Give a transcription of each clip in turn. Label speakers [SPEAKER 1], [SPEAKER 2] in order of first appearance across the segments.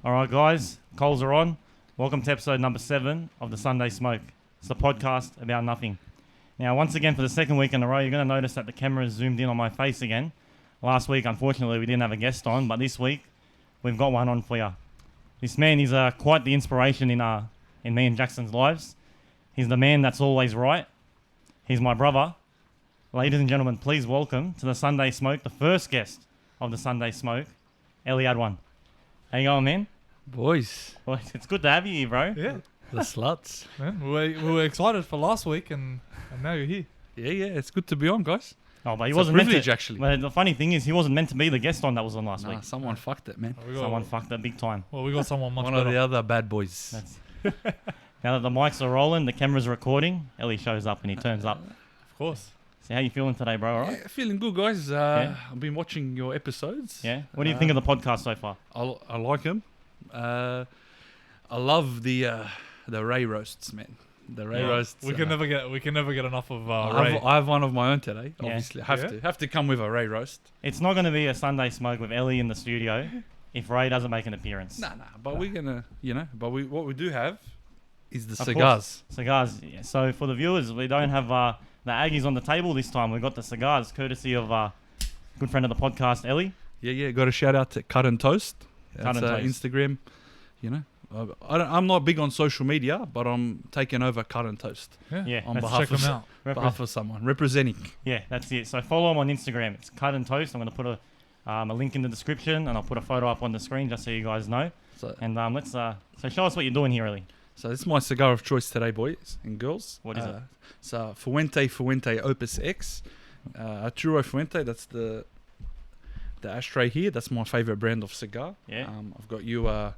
[SPEAKER 1] All right, guys, coals are on. Welcome to episode number 7 of the Sunday Smoke. It's a podcast about nothing. Now, once again, for the second week in a row, you're going to notice that the camera is zoomed in on my face again. Last week, unfortunately, we didn't have a guest on, but this week, we've got one on for you. This man is quite the inspiration in me and Jackson's lives. He's the man that's always right. He's my brother. Ladies and gentlemen, please welcome to the Sunday Smoke, the first guest of the Sunday Smoke, Ellie Adwan. How you going, man?
[SPEAKER 2] Boys.
[SPEAKER 1] Well, it's good to have you here, bro.
[SPEAKER 3] Yeah,
[SPEAKER 2] The sluts.
[SPEAKER 3] man. We were excited for last week, and now you're here.
[SPEAKER 2] Yeah, it's good to be on, guys.
[SPEAKER 1] Oh, but he
[SPEAKER 2] It's
[SPEAKER 1] wasn't
[SPEAKER 2] a
[SPEAKER 1] meant
[SPEAKER 2] privilege,
[SPEAKER 1] to.
[SPEAKER 2] actually.
[SPEAKER 1] But the funny thing is, he wasn't meant to be the guest on that was on last
[SPEAKER 2] Nah,
[SPEAKER 1] week.
[SPEAKER 2] someone fucked it, man.
[SPEAKER 1] Someone fucked it big time.
[SPEAKER 3] Well, we got someone much
[SPEAKER 2] One
[SPEAKER 3] better.
[SPEAKER 2] of the other bad boys.
[SPEAKER 1] That's now that the mics are rolling, the camera's recording. Ellie shows up and he turns up.
[SPEAKER 3] Of course.
[SPEAKER 1] So how you feeling today, bro? All right?
[SPEAKER 2] Yeah, feeling good, guys.
[SPEAKER 1] Yeah.
[SPEAKER 2] I've been watching your episodes.
[SPEAKER 1] Yeah. What do you think of the podcast so far?
[SPEAKER 2] I like them. I love the Ray roasts, man. The Ray
[SPEAKER 1] Yeah.
[SPEAKER 2] roasts.
[SPEAKER 3] We can never get enough of
[SPEAKER 2] I
[SPEAKER 3] Ray.
[SPEAKER 2] have one of my own today.
[SPEAKER 1] Yeah.
[SPEAKER 2] Obviously,
[SPEAKER 3] Yeah.
[SPEAKER 2] have to come with a Ray roast.
[SPEAKER 1] It's not going to be a Sunday Smoke with Ellie in the studio if Ray doesn't make an appearance.
[SPEAKER 2] Nah. But we're gonna, what we do have is the
[SPEAKER 1] Of
[SPEAKER 2] cigars.
[SPEAKER 1] Cigars. Yeah. So for the viewers, we don't have the Aggies on the table this time. We've got the cigars, courtesy of good friend of the podcast, Ellie.
[SPEAKER 2] Yeah. Got a shout out to Cut and Toast.
[SPEAKER 1] Cut and Toast.
[SPEAKER 2] Instagram. I'm not big on social media, but I'm taking over Cut and Toast
[SPEAKER 1] Yeah.
[SPEAKER 2] on
[SPEAKER 1] that's-
[SPEAKER 2] behalf
[SPEAKER 3] Check them out.
[SPEAKER 2] behalf of someone representing.
[SPEAKER 1] Yeah, that's it. So follow him on Instagram. It's Cut and Toast. I'm going to put a link in the description, and I'll put a photo up on the screen just so you guys know.
[SPEAKER 2] So,
[SPEAKER 1] And let's so show us what you're doing here, Ellie.
[SPEAKER 2] so this is my cigar of choice today, boys and girls.
[SPEAKER 1] What is it?
[SPEAKER 2] It's a Fuente Opus X. Arturo Fuente. That's the ashtray here. That's my favorite brand of cigar.
[SPEAKER 1] Yeah.
[SPEAKER 2] I've got you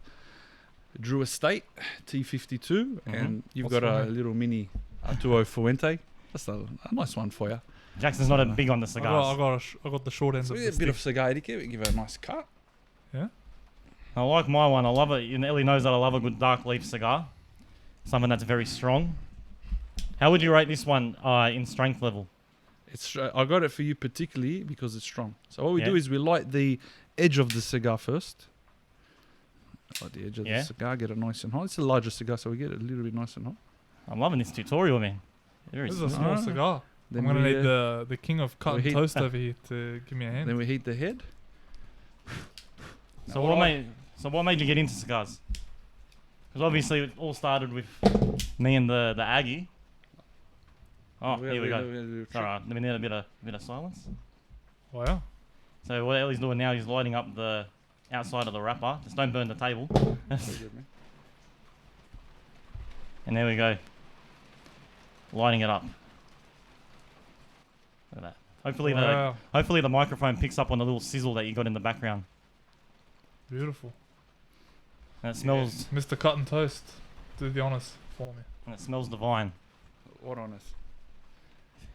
[SPEAKER 2] Drew Estate T52, and you've
[SPEAKER 3] What's
[SPEAKER 2] got a
[SPEAKER 3] that?
[SPEAKER 2] little mini Arturo Fuente. That's a nice one for you.
[SPEAKER 1] Jackson's not big on the
[SPEAKER 3] I
[SPEAKER 1] cigars.
[SPEAKER 3] got the short end
[SPEAKER 2] So
[SPEAKER 3] of
[SPEAKER 2] a
[SPEAKER 3] the
[SPEAKER 2] bit
[SPEAKER 3] stick.
[SPEAKER 2] of cigar etiquette. We give it a nice cut.
[SPEAKER 3] Yeah.
[SPEAKER 1] I like my one. I love it. And Ellie knows that I love a good dark leaf cigar. Something that's very strong. How would you rate this one in strength level?
[SPEAKER 2] I got it for you particularly because it's strong. So what we
[SPEAKER 1] Yeah.
[SPEAKER 2] do is we light the edge of the cigar first. Light the edge of
[SPEAKER 1] Yeah.
[SPEAKER 2] the cigar, get it nice and hot. It's a larger cigar, so we get it a little bit nice and hot.
[SPEAKER 1] I'm loving this tutorial, man. Very
[SPEAKER 3] This is a
[SPEAKER 1] smooth.
[SPEAKER 3] small
[SPEAKER 2] Ah.
[SPEAKER 3] cigar.
[SPEAKER 2] Then
[SPEAKER 3] I'm gonna
[SPEAKER 2] we,
[SPEAKER 3] need the king of cut
[SPEAKER 2] we
[SPEAKER 3] and
[SPEAKER 2] heat-
[SPEAKER 3] toast over here to give me a hand.
[SPEAKER 2] Then we heat the head.
[SPEAKER 1] So
[SPEAKER 2] Now,
[SPEAKER 1] what made you get into cigars? Because obviously it all started with me and the Aggie. Oh, here we go. It's all right. We need a bit of silence.
[SPEAKER 3] Oh yeah.
[SPEAKER 1] So what Ellie's doing now is lighting up the outside of the wrapper. Just don't burn the table. And there we go. Lighting it up. Look at that.
[SPEAKER 3] Wow.
[SPEAKER 1] Hopefully the microphone picks up on the little sizzle that you got in the background.
[SPEAKER 3] Beautiful.
[SPEAKER 1] And it smells
[SPEAKER 3] Mr. Cut and Toast. Do the honors for me.
[SPEAKER 1] and it smells divine.
[SPEAKER 2] What on us?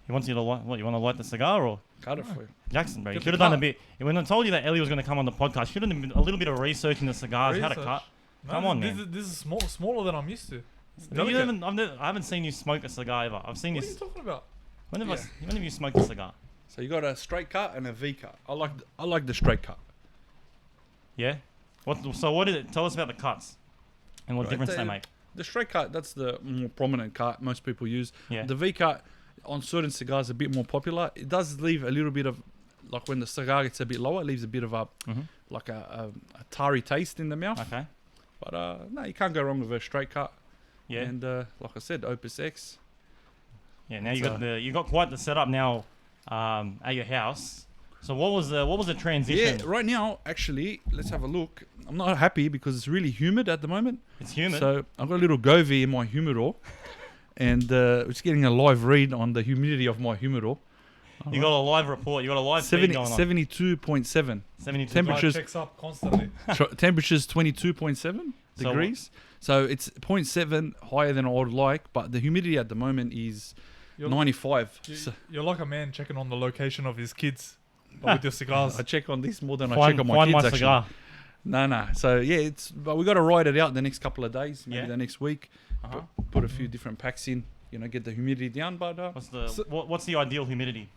[SPEAKER 1] He wants you to light. What, you want to light the cigar or
[SPEAKER 2] Cut it for you.
[SPEAKER 1] Jackson, bro? You
[SPEAKER 2] Get
[SPEAKER 1] should
[SPEAKER 2] the
[SPEAKER 1] have done a
[SPEAKER 2] cut.
[SPEAKER 1] bit. When I told you that Ellie was going to come on the podcast, should have done a little bit of research in the cigars, how to
[SPEAKER 3] Research.
[SPEAKER 1] cut.
[SPEAKER 3] No,
[SPEAKER 1] Come on,
[SPEAKER 3] this
[SPEAKER 1] man.
[SPEAKER 3] This is smaller than I'm used to. It's
[SPEAKER 1] You
[SPEAKER 3] delicate.
[SPEAKER 1] I haven't seen you smoke a cigar ever. I've seen
[SPEAKER 3] What
[SPEAKER 1] you.
[SPEAKER 3] are you talking about?
[SPEAKER 1] When have,
[SPEAKER 2] Yeah.
[SPEAKER 1] when have you smoked a cigar?
[SPEAKER 2] So you got a straight cut and a V cut. I like the straight cut.
[SPEAKER 1] Yeah. So what is it? Tell us about the cuts and what
[SPEAKER 2] Right,
[SPEAKER 1] difference they make.
[SPEAKER 2] The straight cut, that's the more prominent cut most people use.
[SPEAKER 1] Yeah.
[SPEAKER 2] The V cut on certain cigars is a bit more popular. It does leave a little bit of, like when the cigar gets a bit lower, it leaves a bit of a like a tarry taste in the mouth.
[SPEAKER 1] Okay.
[SPEAKER 2] But no, you can't go wrong with a straight cut.
[SPEAKER 1] Yeah.
[SPEAKER 2] And like I said, Opus X.
[SPEAKER 1] Yeah. Now
[SPEAKER 2] it's,
[SPEAKER 1] you got quite the setup now at your house. So what was the transition?
[SPEAKER 2] Yeah, right now, actually, let's have a look. I'm not happy because it's really humid at the moment.
[SPEAKER 1] It's humid.
[SPEAKER 2] So I've got a little Govee in my humidor, and we're just getting a live read on the humidity of my humidor.
[SPEAKER 1] you got a live report. You got a live feed going on.
[SPEAKER 2] 72.7.
[SPEAKER 1] 72.
[SPEAKER 2] Temperatures-
[SPEAKER 3] Guy checks up constantly.
[SPEAKER 2] Temperature's 22.7
[SPEAKER 1] So
[SPEAKER 2] degrees. So it's 0.7 higher than I would like, but the humidity at the moment is
[SPEAKER 3] You're,
[SPEAKER 2] 95.
[SPEAKER 3] you-
[SPEAKER 2] So
[SPEAKER 3] you're like a man checking on the location of his kids, but with your cigars.
[SPEAKER 2] I check on this more than I
[SPEAKER 1] Find
[SPEAKER 2] check on my
[SPEAKER 1] my
[SPEAKER 2] kids, actually.
[SPEAKER 1] cigar.
[SPEAKER 2] No. So yeah, but we got to ride it out the next couple of days, maybe
[SPEAKER 1] Yeah.
[SPEAKER 2] the next week.
[SPEAKER 1] Uh-huh.
[SPEAKER 2] Put a few different packs in, get the humidity down. But
[SPEAKER 1] What's the ideal humidity?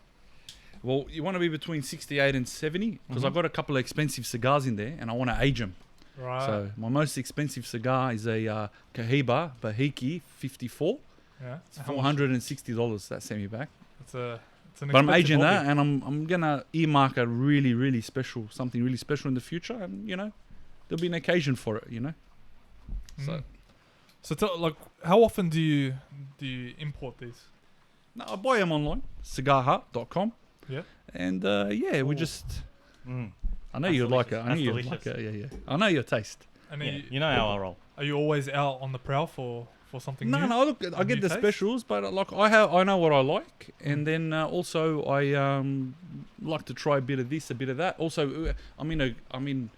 [SPEAKER 2] well, you want to be between 68 and 70 because I've got a couple of expensive cigars in there, and I want to age them.
[SPEAKER 3] Right.
[SPEAKER 2] So my most expensive cigar is a Cohiba Bahiki 54.
[SPEAKER 3] yeah.
[SPEAKER 2] It's
[SPEAKER 3] How much-
[SPEAKER 2] $460 that sent me back.
[SPEAKER 3] It's an
[SPEAKER 2] But I'm
[SPEAKER 3] expensive
[SPEAKER 2] aging that,
[SPEAKER 3] hobby.
[SPEAKER 2] and I'm gonna earmark a really special, something really special in the future, and there'll be an occasion for it.
[SPEAKER 3] Mm. So how often do you import these?
[SPEAKER 2] No, I buy them online, cigarhut.com.
[SPEAKER 3] Yeah.
[SPEAKER 2] And we just.
[SPEAKER 1] Mm.
[SPEAKER 2] I know
[SPEAKER 1] That's
[SPEAKER 2] you'd like it.
[SPEAKER 1] delicious.
[SPEAKER 2] I know
[SPEAKER 1] That's
[SPEAKER 2] you'd
[SPEAKER 1] delicious.
[SPEAKER 2] like it. Yeah. I know your taste.
[SPEAKER 3] And
[SPEAKER 1] Yeah, you know how I roll.
[SPEAKER 3] are you always out on the prowl for something new?
[SPEAKER 2] No. Look, I
[SPEAKER 3] A
[SPEAKER 2] get
[SPEAKER 3] new
[SPEAKER 2] the
[SPEAKER 3] taste?
[SPEAKER 2] specials, but I know what I like, and then also I like to try a bit of this, a bit of that. Also, I'm in a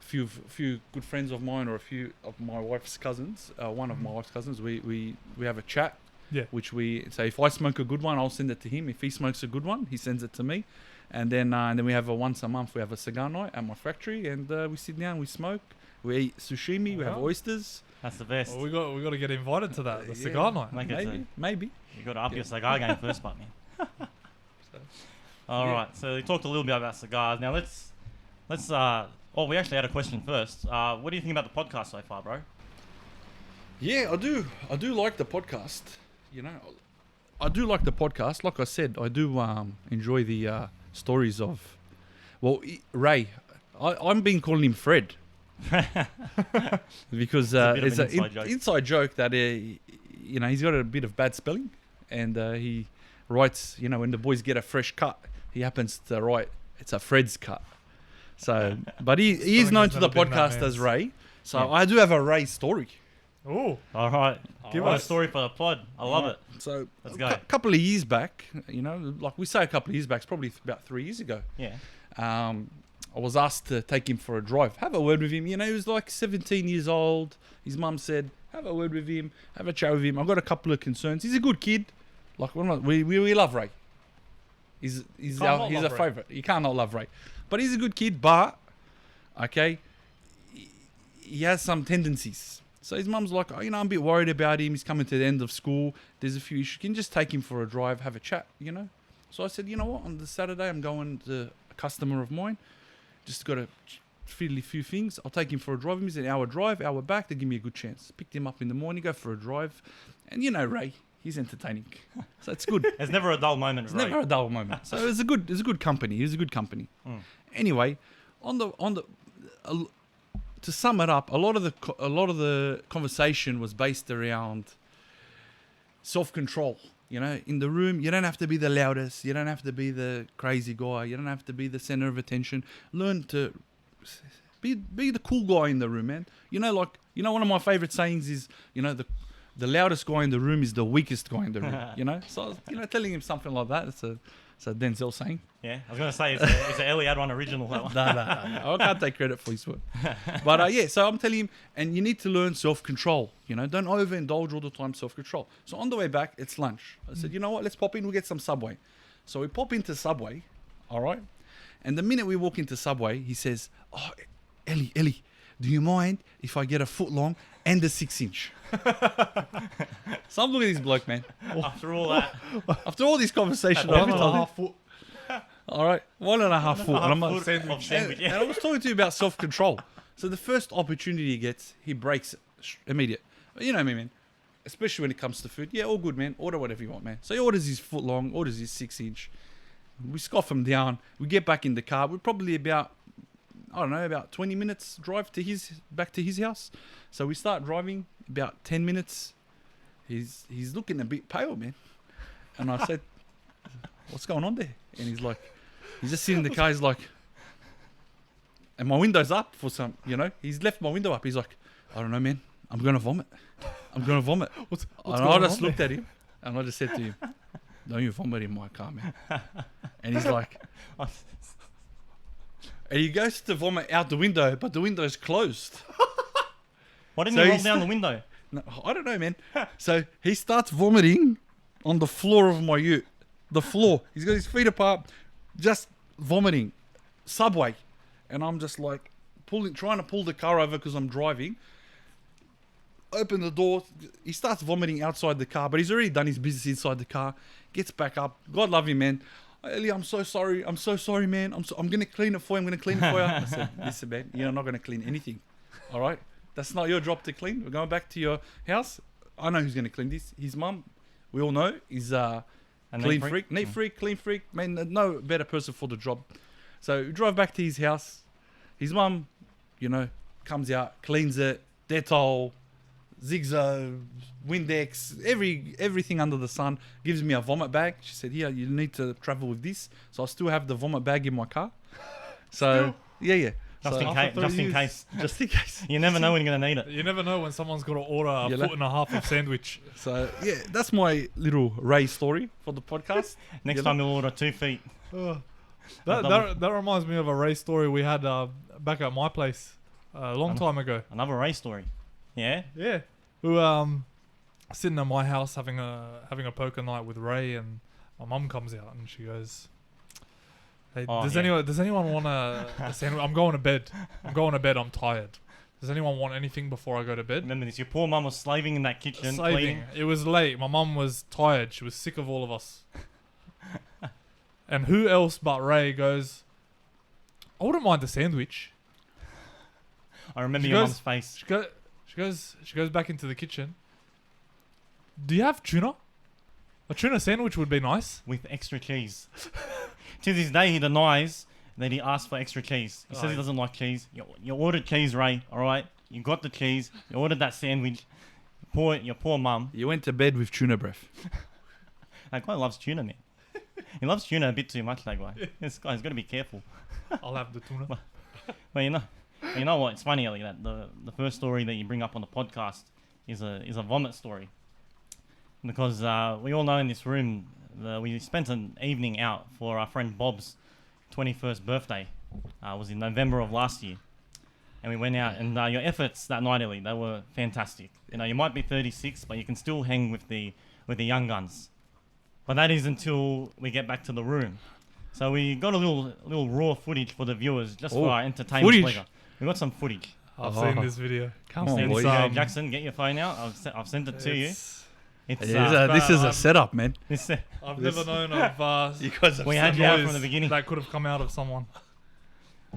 [SPEAKER 2] few good friends of mine, or a few of my wife's cousins. One of my wife's cousins. We have a chat.
[SPEAKER 3] Yeah.
[SPEAKER 2] Which we say, if I smoke a good one, I'll send it to him. If he smokes a good one, he sends it to me. And then we have once a month we have a cigar night at my factory, and we sit down, we smoke, we eat sushimi, we have
[SPEAKER 3] Wow.
[SPEAKER 2] oysters.
[SPEAKER 1] That's the best.
[SPEAKER 3] Well, we got to get invited to that, the
[SPEAKER 2] Yeah.
[SPEAKER 3] cigar night.
[SPEAKER 1] Make it
[SPEAKER 2] Maybe.
[SPEAKER 1] You got to up
[SPEAKER 2] Yeah.
[SPEAKER 1] your cigar game first, but man.
[SPEAKER 2] So,
[SPEAKER 1] All
[SPEAKER 2] yeah.
[SPEAKER 1] right. So we talked a little bit about cigars. Now let's. Oh, we actually had a question first. What do you think about the podcast so far, bro?
[SPEAKER 2] Yeah, I do like the podcast. I do like the podcast. Like I said, I do enjoy the stories of, Ray. I'm being calling him Fred because
[SPEAKER 1] It's a bit of
[SPEAKER 2] it's
[SPEAKER 1] an
[SPEAKER 2] an
[SPEAKER 1] inside joke.
[SPEAKER 2] inside joke that he's got a bit of bad spelling, and he writes, when the boys get a fresh cut, he happens to write it's a Fred's cut. So, but he is
[SPEAKER 3] Spelling
[SPEAKER 2] known
[SPEAKER 3] has
[SPEAKER 2] to the
[SPEAKER 3] never been that
[SPEAKER 2] podcast as
[SPEAKER 3] man's.
[SPEAKER 2] Ray. So
[SPEAKER 1] Yeah.
[SPEAKER 2] I do have a Ray story.
[SPEAKER 3] Oh,
[SPEAKER 1] All right.
[SPEAKER 3] Give
[SPEAKER 1] What a
[SPEAKER 3] us-
[SPEAKER 1] story for the pod. I love it.
[SPEAKER 2] So
[SPEAKER 1] Let's
[SPEAKER 2] a
[SPEAKER 1] go.
[SPEAKER 2] couple of years back, like we say a couple of years back, it's probably about 3 years ago.
[SPEAKER 1] Yeah.
[SPEAKER 2] I was asked to take him for a drive, have a word with him. He was like 17 years old. His mum said, have a word with him, have a chat with him. I've got a couple of concerns. He's a good kid. Like we love Ray. He's
[SPEAKER 3] Can't not
[SPEAKER 2] a
[SPEAKER 3] love Ray.
[SPEAKER 2] favourite. You can't not love Ray. But he's a good kid, but he has some tendencies. So his mum's like, I'm a bit worried about him. He's coming to the end of school. There's a few issues. Can you just take him for a drive, have a chat, So I said, you know what? On the Saturday, I'm going to a customer of mine. Just got to fiddle a few things. I'll take him for a drive. He's an hour drive, hour back. They give me a good chance. Picked him up in the morning, go for a drive. And Ray, he's entertaining. So it's good.
[SPEAKER 1] There's never a dull moment,
[SPEAKER 2] It's
[SPEAKER 1] right?
[SPEAKER 2] never a dull moment. So it was a good company. He was a good company.
[SPEAKER 1] Mm.
[SPEAKER 2] Anyway, to sum it up, a lot of the conversation was based around self-control. In the room, you don't have to be the loudest. You don't have to be the crazy guy. You don't have to be the center of attention. Learn to be the cool guy in the room, man. One of my favorite sayings is, the loudest guy in the room is the weakest guy in the room. So I was, telling him something like that. It's a Denzel saying.
[SPEAKER 1] Yeah. I was going to say, it's an Ellie had one original. That one.
[SPEAKER 2] No. I can't take credit for his work. But so I'm telling him, and you need to learn self-control. Don't overindulge all the time, self-control. So on the way back, it's lunch. I said, you know what, let's pop in, we'll get some Subway. So we pop into Subway, all right? And the minute we walk into Subway, he says, oh, Ellie, do you mind if I get a foot long and a 6-inch? So I'm looking at this bloke, man.
[SPEAKER 1] After all that.
[SPEAKER 2] After all this conversation,
[SPEAKER 1] One
[SPEAKER 2] I've
[SPEAKER 3] one
[SPEAKER 2] been
[SPEAKER 3] and a
[SPEAKER 2] told him,
[SPEAKER 3] half foot.
[SPEAKER 2] all right, 1.5 foot. And I'm like,
[SPEAKER 1] Half foot of sandwich.
[SPEAKER 2] and I was talking to you about self-control. So the first opportunity he gets, he breaks it immediate. You know me, man. Especially when it comes to food. Yeah, all good, man. Order whatever you want, man. So he orders his foot long, orders his 6-inch. We scoff him down. We get back in the car. We're probably about 20 minutes drive to back to his house. So we start driving. About 10 minutes. He's looking a bit pale, man. And I said, what's going on there? And he's just sitting in the car. He's like, and my window's up for some, He's left my window up. He's like, I don't know, man. I'm going to vomit.
[SPEAKER 3] What's
[SPEAKER 2] And I
[SPEAKER 3] going
[SPEAKER 2] just
[SPEAKER 3] on
[SPEAKER 2] looked
[SPEAKER 3] there?
[SPEAKER 2] at him and I just said to him, don't you vomit in my car, man. And he's like, and he goes to vomit out the window, but the window's closed.
[SPEAKER 1] Why didn't
[SPEAKER 2] So
[SPEAKER 1] you roll
[SPEAKER 2] he's-
[SPEAKER 1] down the window?
[SPEAKER 2] No, I don't know, man. So he starts vomiting on the floor of my ute. The floor. He's got his feet apart, just vomiting. Subway. And I'm just like trying to pull the car over because I'm driving. Open the door. He starts vomiting outside the car, but he's already done his business inside the car. Gets back up. God love him, man. Ellie, I'm so sorry, man. I'm going to clean it for you. I said, listen, man, you're not going to clean anything. All right, that's not your job to clean. We're going back to your house. I know who's going to clean this. His mum. We all know is
[SPEAKER 1] A
[SPEAKER 2] clean freak, neat freak, clean freak. Man, no better person for the job. So we drive back to his house. His mum, comes out, cleans it, Dettol, Zigzag, Windex, everything under the sun. Gives me a vomit bag. She said, "Here, you need to travel with this." So I still have the vomit bag in my car. So yeah.
[SPEAKER 1] Just
[SPEAKER 2] So-
[SPEAKER 1] in case. Just in case.
[SPEAKER 2] Just in case.
[SPEAKER 1] You never know when you're gonna need it.
[SPEAKER 3] You never know when someone's got to order a
[SPEAKER 2] Yeah,
[SPEAKER 3] foot and a half of sandwich.
[SPEAKER 2] So yeah, that's my little Ray story for the podcast.
[SPEAKER 1] Next
[SPEAKER 2] You
[SPEAKER 1] time you'll order 2 feet.
[SPEAKER 3] That reminds me of a race story we had back at my place a long time ago.
[SPEAKER 1] Another race story. Yeah.
[SPEAKER 3] Yeah, we were sitting at my house having a poker night with Ray, and my mum comes out and she goes, "Hey,
[SPEAKER 1] Oh,
[SPEAKER 3] does
[SPEAKER 1] yeah.
[SPEAKER 3] anyone want a sandwich? I'm going to bed. I'm tired. Does anyone want anything before I go to bed?"
[SPEAKER 1] Remember this. Your poor mum was slaving in that kitchen.
[SPEAKER 3] Saving.
[SPEAKER 1] Cleaning.
[SPEAKER 3] It was late. My mum was tired. She was sick of all of us. And who else but Ray goes, "I wouldn't mind the sandwich."
[SPEAKER 1] I remember
[SPEAKER 3] She
[SPEAKER 1] your
[SPEAKER 3] goes-
[SPEAKER 1] mum's face.
[SPEAKER 3] She goes back into the kitchen. "Do you have tuna? A tuna sandwich would be nice."
[SPEAKER 1] With extra cheese. To this day, he denies that he asked for extra cheese. He says he doesn't like cheese. You ordered cheese, Ray. All right, you got the cheese. You ordered that sandwich. Your poor mum.
[SPEAKER 2] You went to bed with tuna breath.
[SPEAKER 1] That guy loves tuna, man. He loves tuna a bit too much. That guy. This guy's got to be careful.
[SPEAKER 3] I'll have the tuna.
[SPEAKER 1] Well, you know what? It's funny, Ellie, that the first story that you bring up on the podcast is a vomit story, because we all know in this room we spent an evening out for our friend Bob's 21st birthday. It was in November of last year, and we went out. And your efforts that night, Ellie, they were fantastic. You might be 36, but you can still hang with the young guns. But that is until we get back to the room. So we got a little raw footage for the viewers, just for our entertainment
[SPEAKER 2] footage.
[SPEAKER 1] pleasure. We got some footage.
[SPEAKER 3] I've
[SPEAKER 2] Oh.
[SPEAKER 3] seen this video.
[SPEAKER 2] Come
[SPEAKER 1] Send
[SPEAKER 2] on, boys.
[SPEAKER 1] Jackson, get your phone out. I've sent it to you.
[SPEAKER 3] It's-
[SPEAKER 1] It's
[SPEAKER 2] This is a setup, man.
[SPEAKER 1] this,
[SPEAKER 3] I've never known of
[SPEAKER 2] You guys have
[SPEAKER 1] we had
[SPEAKER 3] some
[SPEAKER 1] you out
[SPEAKER 3] noise
[SPEAKER 1] from the beginning.
[SPEAKER 3] that could have come out of someone.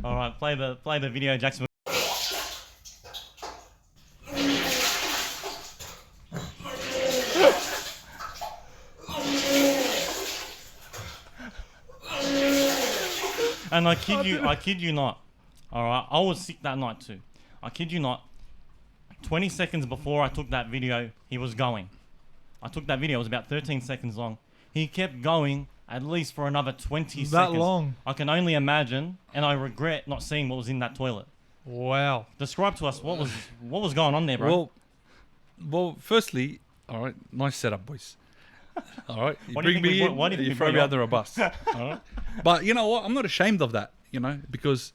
[SPEAKER 1] All right, play the video, Jackson. And I kid you not. All right, I was sick that night too. I kid you not. 20 seconds before I took that video, he was going. I took that video. It was about 13 seconds long. He kept going at least for another 20
[SPEAKER 3] That
[SPEAKER 1] seconds.
[SPEAKER 3] long?
[SPEAKER 1] I can only imagine, and I regret not seeing what was in that toilet.
[SPEAKER 3] Wow.
[SPEAKER 1] Describe to us what was going on there, bro.
[SPEAKER 2] Well, firstly, all right, nice setup, boys. All right, you
[SPEAKER 1] Why do you
[SPEAKER 2] bring
[SPEAKER 1] think
[SPEAKER 2] me
[SPEAKER 1] we
[SPEAKER 2] in,
[SPEAKER 1] brought- why do you think
[SPEAKER 2] you
[SPEAKER 1] we
[SPEAKER 2] throw
[SPEAKER 1] brought
[SPEAKER 2] me
[SPEAKER 1] you
[SPEAKER 2] under a bus. All right, but you know what? I'm not ashamed of that. Because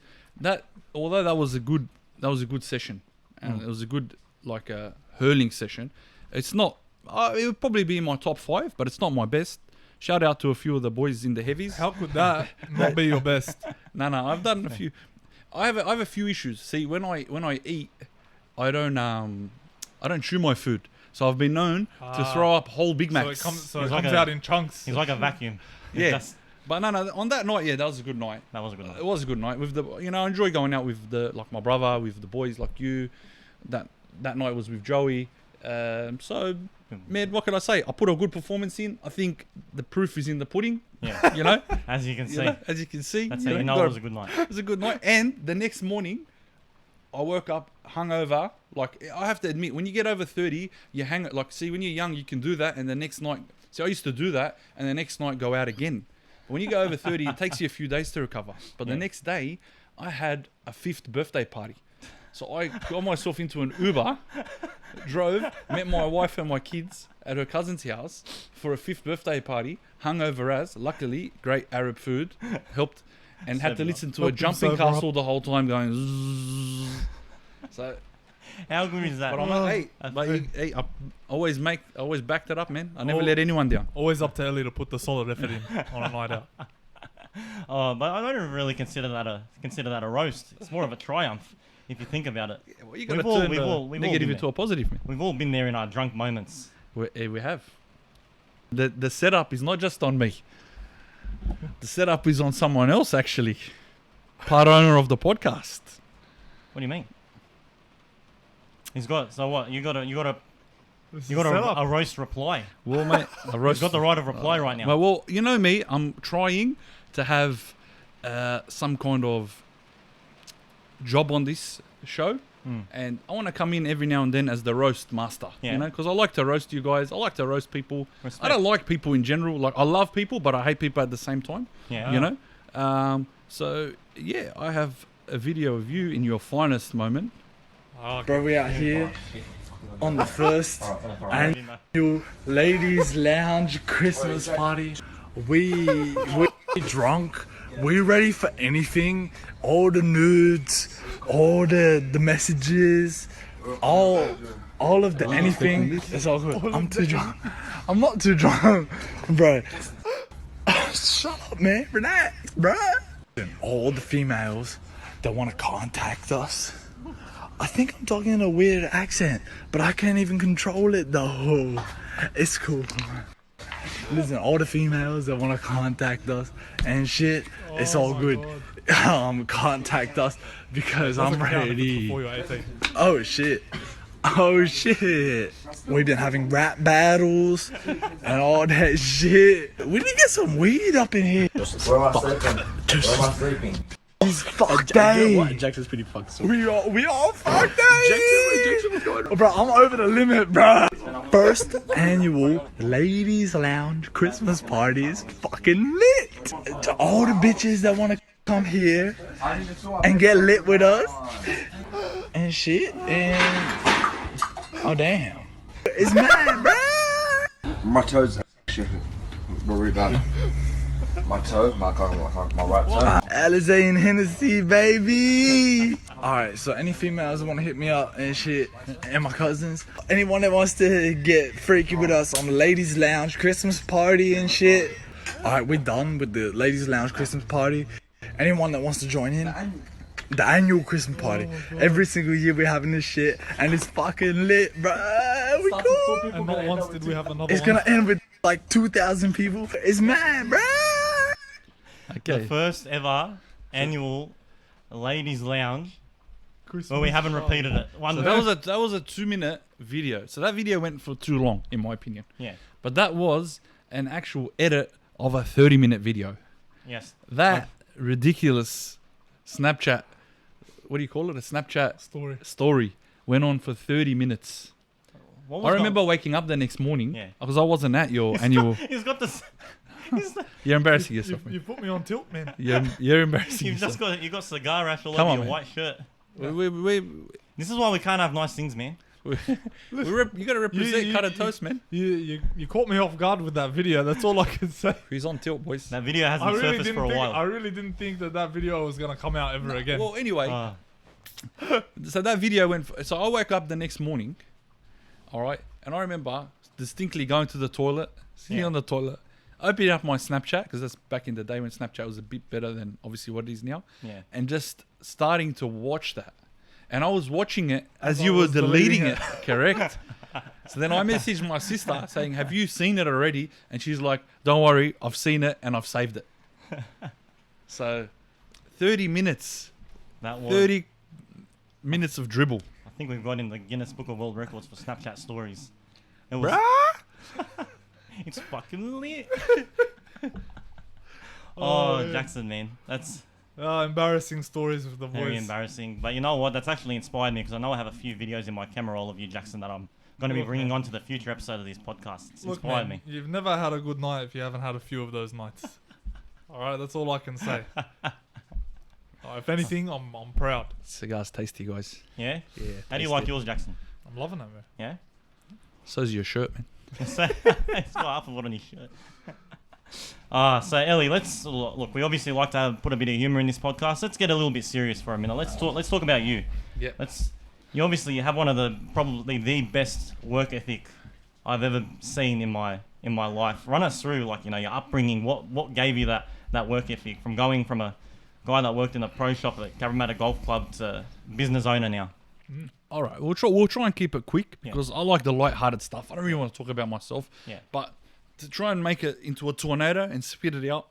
[SPEAKER 2] although that was a good session, and it was a good hurling session. It's not. It would probably be in my top 5, but it's not my best. Shout out to a few of the boys in the heavies.
[SPEAKER 3] How could that not be your best?
[SPEAKER 2] No, I've done a few. I have a few issues. See, when I eat, I don't chew my food. So I've been known to throw up whole Big
[SPEAKER 3] So
[SPEAKER 2] Macs.
[SPEAKER 3] it comes
[SPEAKER 1] He's like
[SPEAKER 3] out in chunks.
[SPEAKER 1] He's like a vacuum.
[SPEAKER 2] Yeah.
[SPEAKER 1] Just-
[SPEAKER 2] But no, on that night, yeah, that was a good night.
[SPEAKER 1] that was a good one.
[SPEAKER 2] It was a good night with I enjoy going out with my brother, with the boys like you. That night was with Joey. So, man, what can I say? I put a good performance in. I think the proof is in the pudding.
[SPEAKER 1] Yeah. As you can see.
[SPEAKER 2] As you can see.
[SPEAKER 1] That's how you know it was a good night.
[SPEAKER 2] It was a good night. And the next morning, I woke up hungover. Like, I have to admit, when you get over 30, you hang it. Like, see, when you're young, you can do that. And the next night, see, I used to do that. And the next night, go out again. But when you go over 30, it takes you a few days to recover. But the next day, I had a 5th birthday party. So I got myself into an Uber, drove, met my wife and my kids at her cousin's house for a 5th birthday party, hungover as. Luckily, great Arab food helped, and had to
[SPEAKER 1] Sober
[SPEAKER 2] listen to a
[SPEAKER 3] Helped him
[SPEAKER 2] jumping
[SPEAKER 3] sober up.
[SPEAKER 2] castle the whole time going zzzz. So,
[SPEAKER 1] How good is that?
[SPEAKER 2] but I'm like, hey, I always backed it up, man. I never let anyone down.
[SPEAKER 3] Always up to Ellie to put the solid effort in on a night out.
[SPEAKER 1] Oh, but I don't really consider that a roast. It's more of a triumph if you think about it.
[SPEAKER 2] Yeah, well, you got to
[SPEAKER 1] We've all-
[SPEAKER 2] turn
[SPEAKER 1] we've
[SPEAKER 2] the
[SPEAKER 1] all- we've all
[SPEAKER 2] negative
[SPEAKER 1] been
[SPEAKER 2] into a positive, man.
[SPEAKER 1] We've all been there in our drunk moments.
[SPEAKER 2] We have. The setup is not just on me. The setup is on someone else, actually. Part owner of the podcast.
[SPEAKER 1] What do you mean? He's got. So what? You got
[SPEAKER 3] This
[SPEAKER 1] a
[SPEAKER 3] is setup.
[SPEAKER 1] a roast reply.
[SPEAKER 2] Well, mate, I roast.
[SPEAKER 1] He's got the right of reply right now.
[SPEAKER 2] Well, you know me. I'm trying to have some kind of job on this show. And I want to come in every now and then as the roast master,
[SPEAKER 1] Yeah.
[SPEAKER 2] you know, because I like to roast you guys. I like to roast people.
[SPEAKER 1] Respect.
[SPEAKER 2] I don't like people in general. Like, I love people, but I hate people at the same time,
[SPEAKER 1] Yeah.
[SPEAKER 2] you know. So, yeah, I have a video of you in your finest moment.
[SPEAKER 4] Bro, we out here on the first annual Ladies Lounge Christmas party. We drunk. We ready for anything. All the nudes, all the messages, all of the anything. It's all good. I'm too drunk. I'm not too drunk, bro. Shut up, man. Relax, bro. All the females that want to contact us. I think I'm talking in a weird accent, but I can't even control it though. It's cool. Listen, all the females that want to contact us and shit, it's all good. Contact us because I'm ready.
[SPEAKER 3] Before you're 18.
[SPEAKER 4] Oh shit. Oh shit. We've been having rap battles and all that shit. We need to get some weed up in here.
[SPEAKER 5] Where am I sleeping? Where am I sleeping?
[SPEAKER 4] Fuck day.
[SPEAKER 5] Jackson's pretty fucked.
[SPEAKER 4] We all fuck day.
[SPEAKER 5] Jackson, what's going on?
[SPEAKER 4] Bro, I'm over the limit, bro. First annual Ladies Lounge Christmas party is fucking lit. To all the bitches that want to come here and get lit with us and shit. And oh damn, it's mad, bro.
[SPEAKER 5] My toes actually were really bad. My toe, my right toe.
[SPEAKER 4] Alizé and Hennessy, baby. Alright, so any females that want to hit me up and shit, and my cousins, anyone that wants to get freaky with us on the Ladies Lounge Christmas party and shit. Alright, we're done with the Ladies Lounge Christmas party. Anyone that wants to join in, the annual Christmas party. Every single year we're having this shit, and it's fucking lit, bro. We cool.
[SPEAKER 3] And not once did we have another
[SPEAKER 4] It's
[SPEAKER 3] one.
[SPEAKER 4] gonna end with like 2,000 people. It's mad, bro.
[SPEAKER 1] The
[SPEAKER 2] Okay.
[SPEAKER 1] first ever annual Ladies Lounge.
[SPEAKER 3] Christmas
[SPEAKER 1] Well, we haven't repeated it. One.
[SPEAKER 2] So that was a 2-minute video. So that video went for too long, in my opinion.
[SPEAKER 1] Yeah.
[SPEAKER 2] But that was an actual edit of a 30-minute video.
[SPEAKER 1] Yes.
[SPEAKER 2] That ridiculous Snapchat, what do you call it? A Snapchat story went on for 30 minutes.
[SPEAKER 1] What
[SPEAKER 2] I remember waking up the next morning
[SPEAKER 1] Yeah.
[SPEAKER 2] because I wasn't at your annual.
[SPEAKER 1] He's got this.
[SPEAKER 2] You're embarrassing yourself,
[SPEAKER 3] You
[SPEAKER 2] man.
[SPEAKER 3] put me on tilt, man.
[SPEAKER 2] You're embarrassing
[SPEAKER 1] You've
[SPEAKER 2] yourself.
[SPEAKER 1] just got cigar rash all
[SPEAKER 2] Come
[SPEAKER 1] over
[SPEAKER 2] on,
[SPEAKER 1] your
[SPEAKER 2] man.
[SPEAKER 1] white shirt.
[SPEAKER 2] We
[SPEAKER 1] This is why we can't have nice things, man.
[SPEAKER 2] you got to represent
[SPEAKER 3] you-
[SPEAKER 2] cut and
[SPEAKER 3] you-
[SPEAKER 2] toast, man.
[SPEAKER 3] You caught me off guard with that video. That's all I can say.
[SPEAKER 2] He's on tilt, boys.
[SPEAKER 1] That video hasn't surfaced for a
[SPEAKER 3] I
[SPEAKER 1] while.
[SPEAKER 3] really didn't think that video was gonna come out ever again.
[SPEAKER 2] Well, anyway,
[SPEAKER 1] Ah,
[SPEAKER 2] so that video went. So I woke up the next morning, all right, and I remember distinctly going to the toilet, sitting
[SPEAKER 1] Yeah.
[SPEAKER 2] on the toilet, opening up my Snapchat because that's back in the day when Snapchat was a bit better than obviously what it is now,
[SPEAKER 1] yeah.
[SPEAKER 2] and just starting to watch that. And I was watching it as
[SPEAKER 3] I
[SPEAKER 2] you were
[SPEAKER 3] was
[SPEAKER 2] deleting
[SPEAKER 3] deleting
[SPEAKER 2] it, correct? So then I messaged my sister saying, "Have you seen it already?" And she's like, "Don't worry, I've seen it and I've saved it." So, 30 minutes,
[SPEAKER 1] That was.
[SPEAKER 2] 30 minutes of dribble.
[SPEAKER 1] I think we've got in the Guinness Book of World Records for Snapchat stories. It was. It's fucking lit. Oh,
[SPEAKER 3] yeah.
[SPEAKER 1] Jackson, man, that's
[SPEAKER 3] Embarrassing stories with the voice.
[SPEAKER 1] very embarrassing. But you know what? That's actually inspired me because I know I have a few videos in my camera roll of you, Jackson, that I'm going to be
[SPEAKER 3] Look,
[SPEAKER 1] bringing
[SPEAKER 3] man.
[SPEAKER 1] on to the future episode of this podcast. It's
[SPEAKER 3] Look,
[SPEAKER 1] inspired
[SPEAKER 3] man,
[SPEAKER 1] me.
[SPEAKER 3] you've never had a good night if you haven't had a few of those nights. All right, that's all I can say. If anything, I'm proud.
[SPEAKER 2] Cigars tasty, guys.
[SPEAKER 1] Yeah.
[SPEAKER 2] Yeah.
[SPEAKER 1] How do you like yours, Jackson?
[SPEAKER 3] I'm loving it, man.
[SPEAKER 1] Yeah.
[SPEAKER 2] So's your shirt, man.
[SPEAKER 1] So it's got half of it on his shirt. So Ellie, let's look. We obviously like to put a bit of humor in this podcast. Let's get a little bit serious for a minute. Let's talk about you.
[SPEAKER 2] Yeah.
[SPEAKER 1] You have one of the probably the best work ethic I've ever seen in my life. Run us through your upbringing. What gave you that work ethic from going from a guy that worked in a pro shop at Cabramatta Golf Club to business owner now.
[SPEAKER 2] All right, we'll try and keep it quick
[SPEAKER 1] Yeah.
[SPEAKER 2] because I like the light-hearted stuff. I don't really want to talk about myself.
[SPEAKER 1] Yeah.
[SPEAKER 2] But to try and make it into a tornado and spit it out,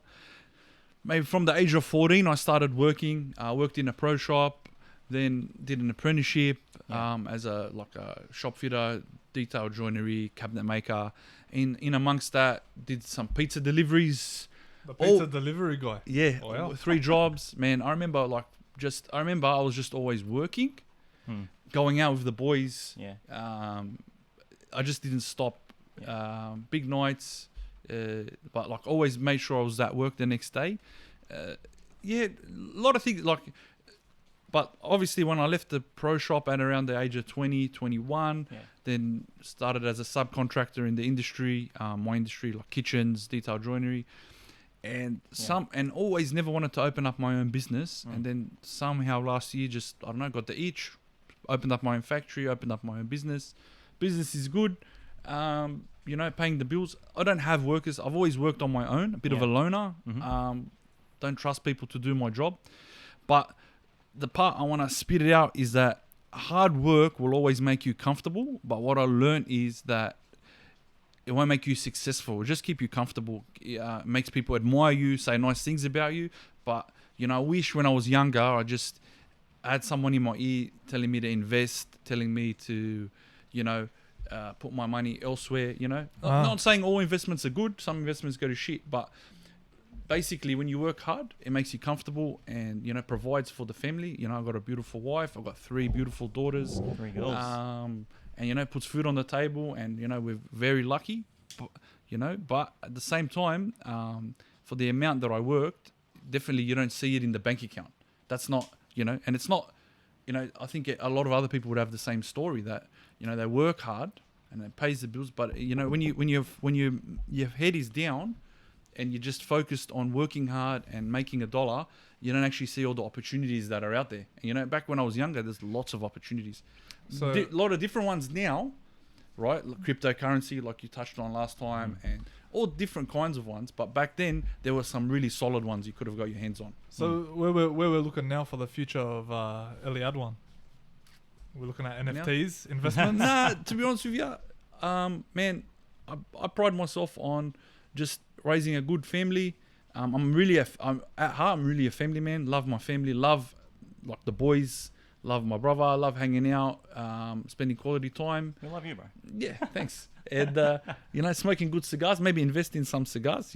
[SPEAKER 2] maybe from the age of 14, I started working. I worked in a pro shop. then did an apprenticeship as a shop fitter, detail joinery, cabinet maker. In amongst that, did some pizza deliveries.
[SPEAKER 3] The pizza delivery guy.
[SPEAKER 2] Yeah,
[SPEAKER 3] Wow.
[SPEAKER 2] 3 jobs, man. I remember I was just always working, going out with the boys.
[SPEAKER 1] Yeah.
[SPEAKER 2] I just didn't stop. Big nights, but like always made sure I was at work the next day. A lot of things but obviously when I left the pro shop at around the age of 20, 21, then started as a subcontractor in the industry, my industry, like kitchens, detail joinery, and always never wanted to open up my own business. And then somehow last year, just, I don't know, got the itch, opened up my own factory, opened up my own business. Business is good. Paying the bills. I don't have workers. I've always worked on my own, a bit of a loner. Don't trust people to do my job. But the part I want to spit it out is that hard work will always make you comfortable. But what I learned is that it won't make you successful. It'll just keep you comfortable. It makes people admire you, say nice things about you. But, I wish when I was younger, I had someone in my ear telling me to invest, telling me to, put my money elsewhere, Not saying all investments are good. Some investments go to shit. But basically, when you work hard, it makes you comfortable and, provides for the family. I've got a beautiful wife. I've got 3 beautiful daughters.
[SPEAKER 1] 3 girls.
[SPEAKER 2] And, puts food on the table. And, we're very lucky, But at the same time, for the amount that I worked, definitely you don't see it in the bank account. That's not, and it's not, I think a lot of other people would have the same story that, they work hard and it pays the bills. But, when your head is down and you're just focused on working hard and making $1, you don't actually see all the opportunities that are out there. And, back when I was younger, there's lots of opportunities.
[SPEAKER 3] So
[SPEAKER 2] A lot of different ones now, right? Like cryptocurrency, like you touched on last time, and all different kinds of ones. But back then, there were some really solid ones you could have got your hands on.
[SPEAKER 3] So where we're looking now for the future of Ellie One? We're looking at NFTs, investments?
[SPEAKER 2] Nah, to be honest with you, man, I pride myself on just raising a good family. I'm really at heart, I'm really a family man. Love my family, love like the boys, love my brother, love hanging out, spending quality time.
[SPEAKER 1] We love you, bro.
[SPEAKER 2] Yeah, thanks. And smoking good cigars, maybe invest in some cigars.